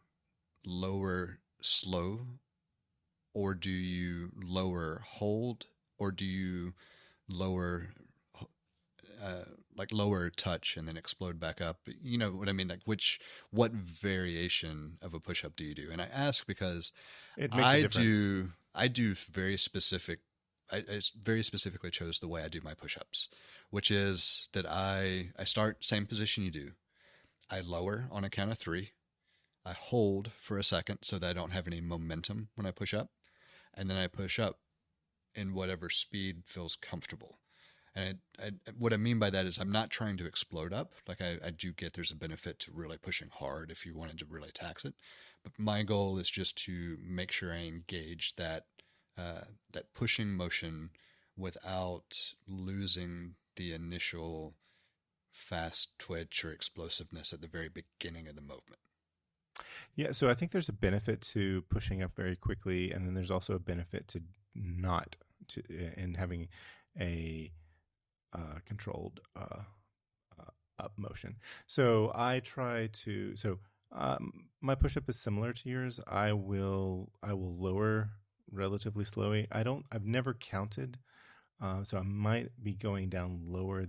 lower slow, or do you lower hold, or do you lower lower touch and then explode back up? You know what I mean? Like what variation of a push-up do you do? And I ask because it makes a difference. I do very specific. I very specifically chose the way I do my push-ups, which is that I start same position you do. I lower on a count of 3. I hold for a second so that I don't have any momentum when I push up. And then I push up in whatever speed feels comfortable. And what I mean by that is I'm not trying to explode up. Like I do get there's a benefit to really pushing hard if you wanted to really tax it. But my goal is just to make sure I engage that pushing motion without losing the initial fast twitch or explosiveness at the very beginning of the movement. Yeah, so I think there's a benefit to pushing up very quickly, and then there's also a benefit to not in having a controlled up motion. So I try to. So my push up is similar to yours. I will lower relatively slowly. I've never counted. So I might be going down lower.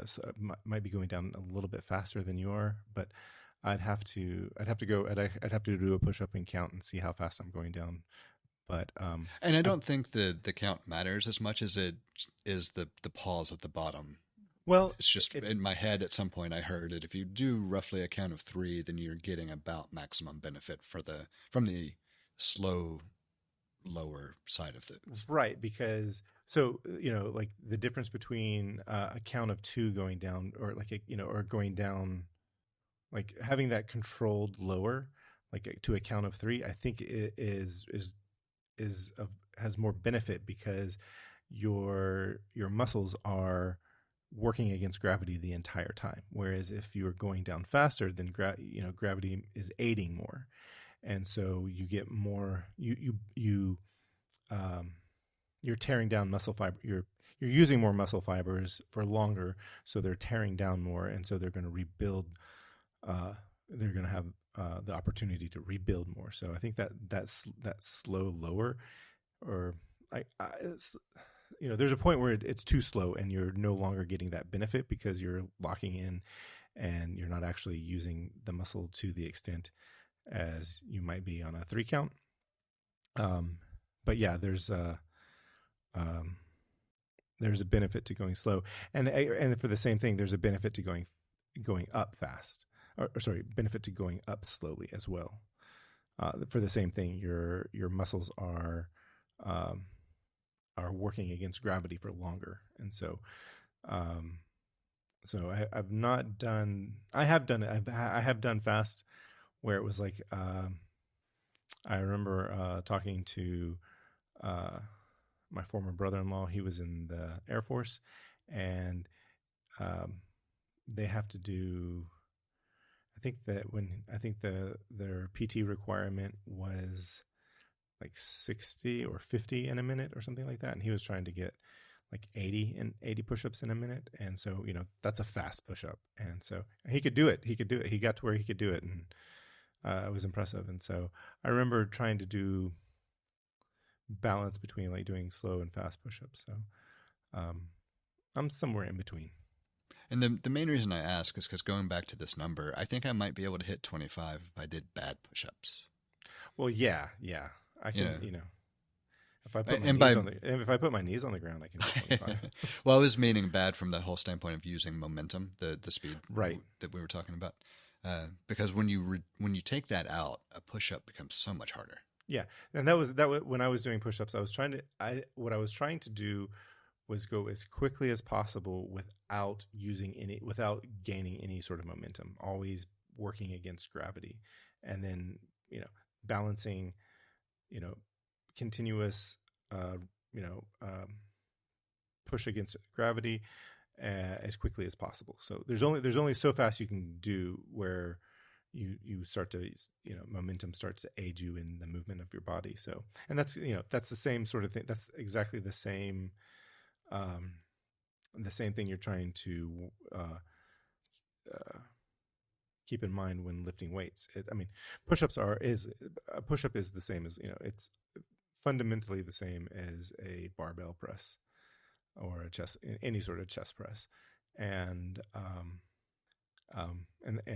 So I might be going down a little bit faster than you are, but I'd have to do a push up and count and see how fast I'm going down. But and I don't think the count matters as much as it is the pause at the bottom. Well, it's just in my head at some point I heard that if you do roughly a count of 3, then you're getting about maximum benefit from the slow lower side of it. Right, because so like the difference between a count of 2 going down or or going down, like having that controlled lower like to a count of 3, I think it is has more benefit because your muscles are working against gravity the entire time. Whereas if you're going down faster, then gravity is aiding more, and so you get more. You're tearing down muscle fiber. You're using more muscle fibers for longer, so they're tearing down more, and so they're going to rebuild. They're going to have the opportunity to rebuild more. So I think that slow lower, or there's a point where it's too slow, and you're no longer getting that benefit because you're locking in, and you're not actually using the muscle to the extent as you might be on a 3 count. But yeah, there's a benefit to going slow, and for the same thing, there's a benefit to going up fast, or sorry, benefit to going up slowly as well. For the same thing, your muscles are working against gravity for longer, and so I have done fast where it was like I remember talking to my former brother-in-law. He was in the Air Force, and they have to do. I think their PT requirement was like 60 or 50 in a minute or something like that, and he was trying to get like 80 push-ups in a minute, and so that's a fast push-up, and so he could do it. He got to where he could do it, and it was impressive. And so I remember trying to do balance between like doing slow and fast push-ups. So I'm somewhere in between. And the main reason I ask is because going back to this number, I think I might be able to hit 25 if I did bad push-ups. Well, yeah, I can. If I put my knees on the ground, I can hit 25. Well, I was meaning bad from the whole standpoint of using momentum, the speed, right, that we were talking about. Because when you take that out, a push-up becomes so much harder. Yeah, and that was when I was doing push-ups. What I was trying to do was go as quickly as possible without gaining any sort of momentum. Always working against gravity, and then balancing, continuous, push against gravity as quickly as possible. So there's only so fast you can do where you start to momentum starts to aid you in the movement of your body. So, and that's the same sort of thing. That's exactly the same thing you're trying to keep in mind when lifting weights. Push-ups a push-up is the same as it's fundamentally the same as a barbell press or any sort of chest press, and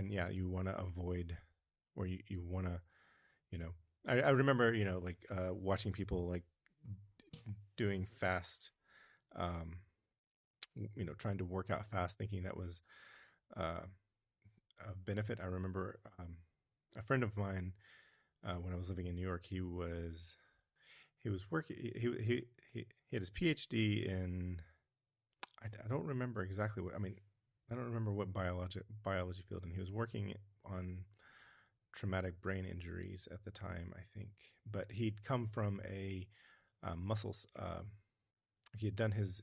yeah, you want to avoid where you want to, I remember, watching people like doing fast, trying to work out fast, thinking that was a benefit. I remember a friend of mine, when I was living in New York, he was working, he had his PhD in, I don't remember exactly I don't remember what biology field, and he was working on traumatic brain injuries at the time, I think. But he'd come from a muscles. He had done his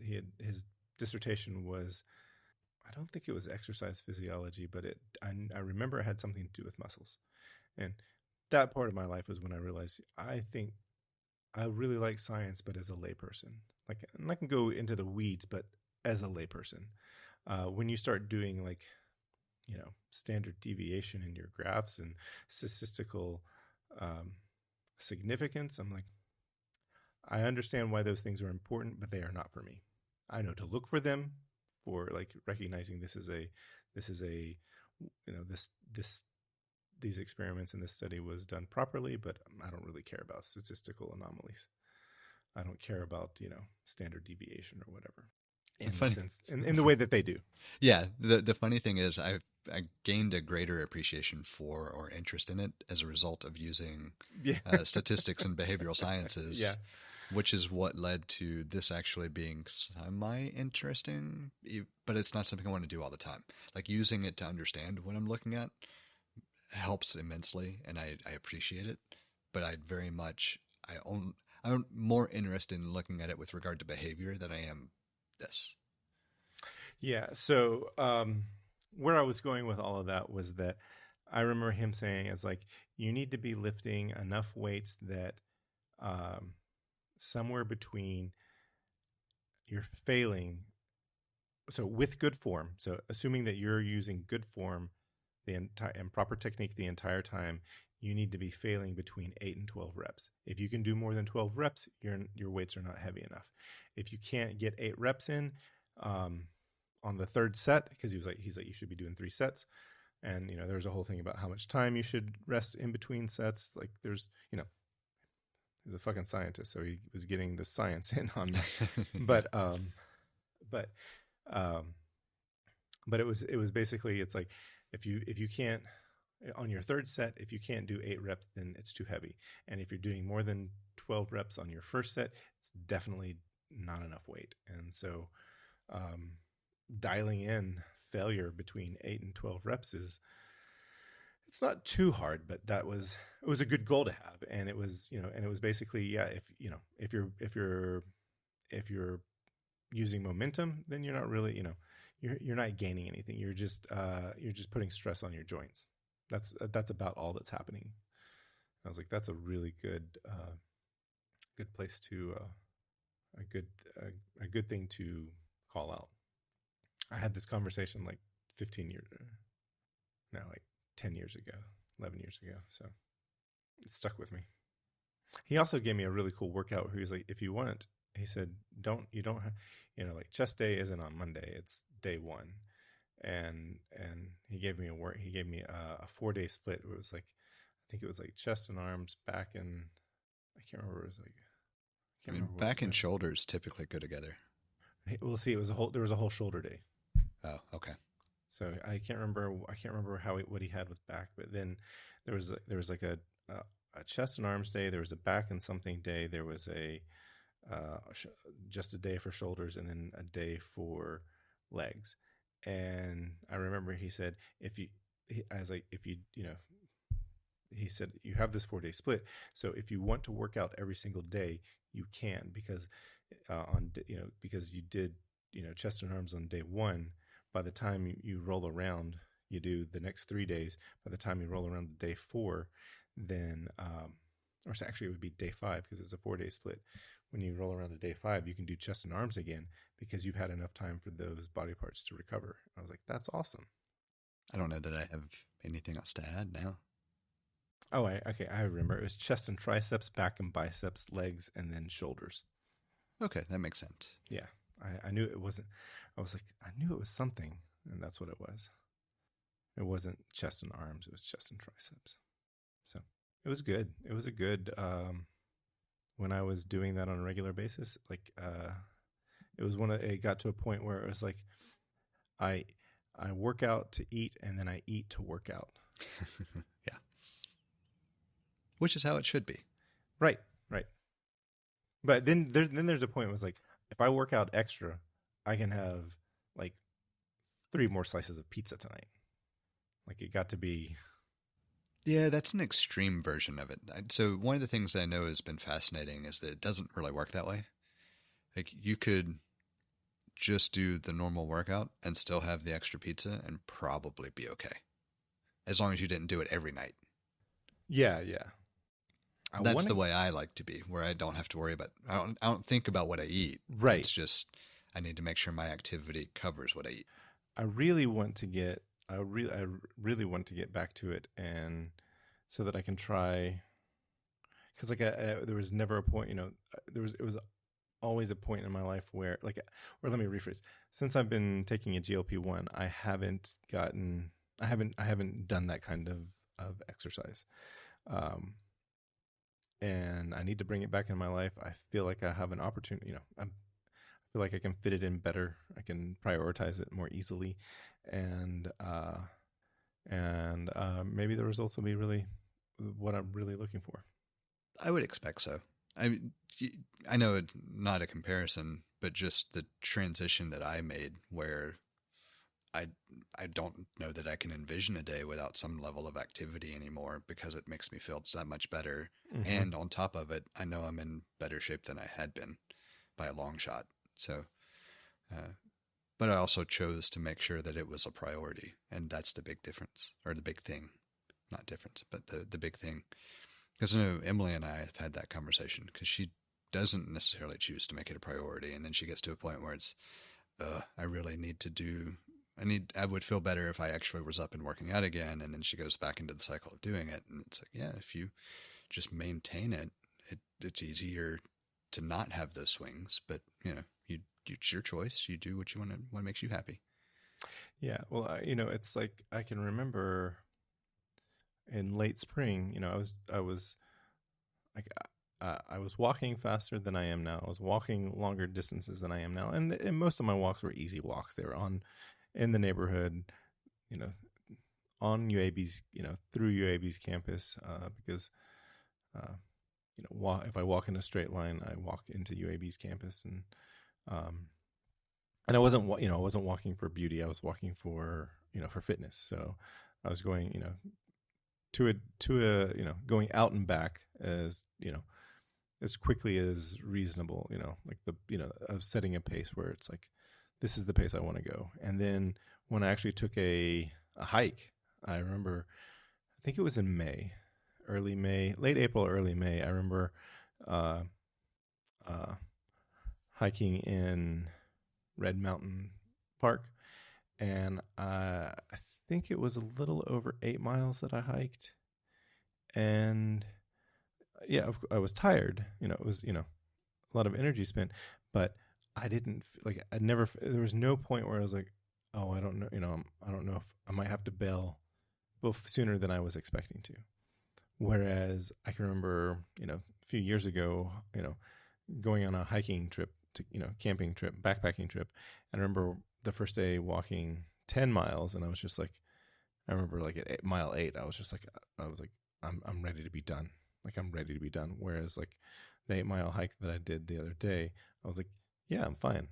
dissertation was, I don't think it was exercise physiology, but I remember it had something to do with muscles. And that part of my life was when I realized I think I really like science, but as a layperson. And I can go into the weeds, but as a layperson. When you start doing standard deviation in your graphs and statistical significance, I'm like, I understand why those things are important, but they are not for me. I know to look for them, for recognizing these experiments in this study was done properly, but I don't really care about statistical anomalies. I don't care about standard deviation or whatever. In the way that they do. Yeah. The funny thing is I gained a greater appreciation for or interest in it as a result of using statistics and behavioral sciences, which is what led to this actually being semi-interesting, but it's not something I want to do all the time. Like using it to understand what I'm looking at helps immensely, and I appreciate it, but I'm more interested in looking at it with regard to behavior than I am this. Yeah. So where I was going with all of that was that I remember him saying, "It's like you need to be lifting enough weights that um, somewhere between you're failing. So with good form. So assuming that you're using good form the entire and proper technique the entire time, you need to be failing between 8 and 12 reps. If you can do more than 12 reps, your weights are not heavy enough. If you can't get 8 reps in on the third set, because he's like you should be doing 3 sets, and there's a whole thing about how much time you should rest in between sets. Like there's he's a fucking scientist, so he was getting the science in on me. but it was basically, it's like if you can't on your third set, if you can't do 8 reps, then it's too heavy. And if you're doing more than 12 reps on your first set, it's definitely not enough weight. And so dialing in failure between 8 and 12 reps it's not too hard, but it was a good goal to have. And it was, and it was basically, yeah, if you're using momentum, then you're not really, you're not gaining anything. You're just putting stress on your joints. That's about all that's happening. I was like, that's a really good place to a good thing to call out. I had this conversation like 15 years, no, like 10 years ago, 11 years ago. So it stuck with me. He also gave me a really cool workout where he was like, if you want, he said, you don't have, like chest day isn't on Monday, it's day 1. And he gave me a 4-day split where it was like, I think it was like chest and arms, back and I can't remember. It was like, back and shoulders typically go together. We'll see. There was a whole shoulder day. Oh, okay. So I can't remember what he had with back, but then there was like a chest and arms day. There was a back and something day. There was just a day for shoulders, and then a day for legs. And I remember he said, he said, you have this 4-day split. So if you want to work out every single day, you can, because because you did, chest and arms on day 1. By the time you roll around, you do the next 3 days. By the time you roll around to day 4, then, or actually it would be day 5 because it's a 4-day split. When you roll around to day 5, you can do chest and arms again because you've had enough time for those body parts to recover. I was like, that's awesome. I don't know that I have anything else to add now. Oh, okay. I remember. It was chest and triceps, back and biceps, legs, and then shoulders. Okay, that makes sense. Yeah. I knew it wasn't, I was like, I knew it was something, and that's what it was. It wasn't chest and arms, it was chest and triceps. So it was good. It was a good, when I was doing that on a regular basis, like, it got to a point where it was like, I work out to eat, and then I eat to work out. Yeah. Which is how it should be. Right. But then there's a point where it was like, if I work out extra, I can have like 3 more slices of pizza tonight. Like it got to be. Yeah, that's an extreme version of it. So one of the things I know has been fascinating is that it doesn't really work that way. Like you could just do the normal workout and still have the extra pizza and probably be okay. As long as you didn't do it every night. Yeah. That's the way I like to be, where I don't have to worry about, I don't think about what I eat. Right. It's just, I need to make sure my activity covers what I eat. I really want to get back to it, and so that I can try, because like there was never a point, it was always a point in my life where or let me rephrase. Since I've been taking a GLP-1, I haven't done that kind of exercise. And I need to bring it back in my life. I feel like I have an opportunity, I feel like I can fit it in better. I can prioritize it more easily. And maybe the results will be really what I'm really looking for. I would expect so. I know it's not a comparison, but just the transition that I made where I don't know that I can envision a day without some level of activity anymore, because it makes me feel that much better. Mm-hmm. And on top of it, I know I'm in better shape than I had been by a long shot. So, but I also chose to make sure that it was a priority. And that's the big difference, or the big thing, not difference, but the big thing. Because I know Emily and I have had that conversation, because she doesn't necessarily choose to make it a priority. And then she gets to a point where it's, I really need to do, I would feel better if I actually was up and working out again. And then she goes back into the cycle of doing it. And it's like, yeah, if you just maintain it, it's easier to not have those swings. But, it's your choice. You do what you want to, what makes you happy. Yeah. Well, it's like, I can remember in late spring, I was like, I was walking faster than I am now. I was walking longer distances than I am now. And most of my walks were easy walks. They were in the neighborhood, on UAB's, through UAB's campus, because, if I walk in a straight line, I walk into UAB's campus, and I wasn't walking for beauty. I was walking for fitness. So I was going, going out and back as quickly as reasonable, I was setting a pace where it's like, this is the pace I want to go. And then when I actually took a hike, I remember, I think it was in May, late April, early May. I remember hiking in Red Mountain Park, and I think it was a little over 8 miles that I hiked. And yeah, I was tired. It was, a lot of energy spent, but I didn't there was no point where I was like, oh, I don't know, I don't know if I might have to bail sooner than I was expecting to. Whereas I can remember, a few years ago, going on a hiking trip to, camping trip, backpacking trip. And I remember the first day walking 10 miles, and I was just like, I remember like at mile 8, I was like, I'm ready to be done. Like, I'm ready to be done. Whereas like the 8 mile hike that I did the other day, I was like, yeah, I'm fine.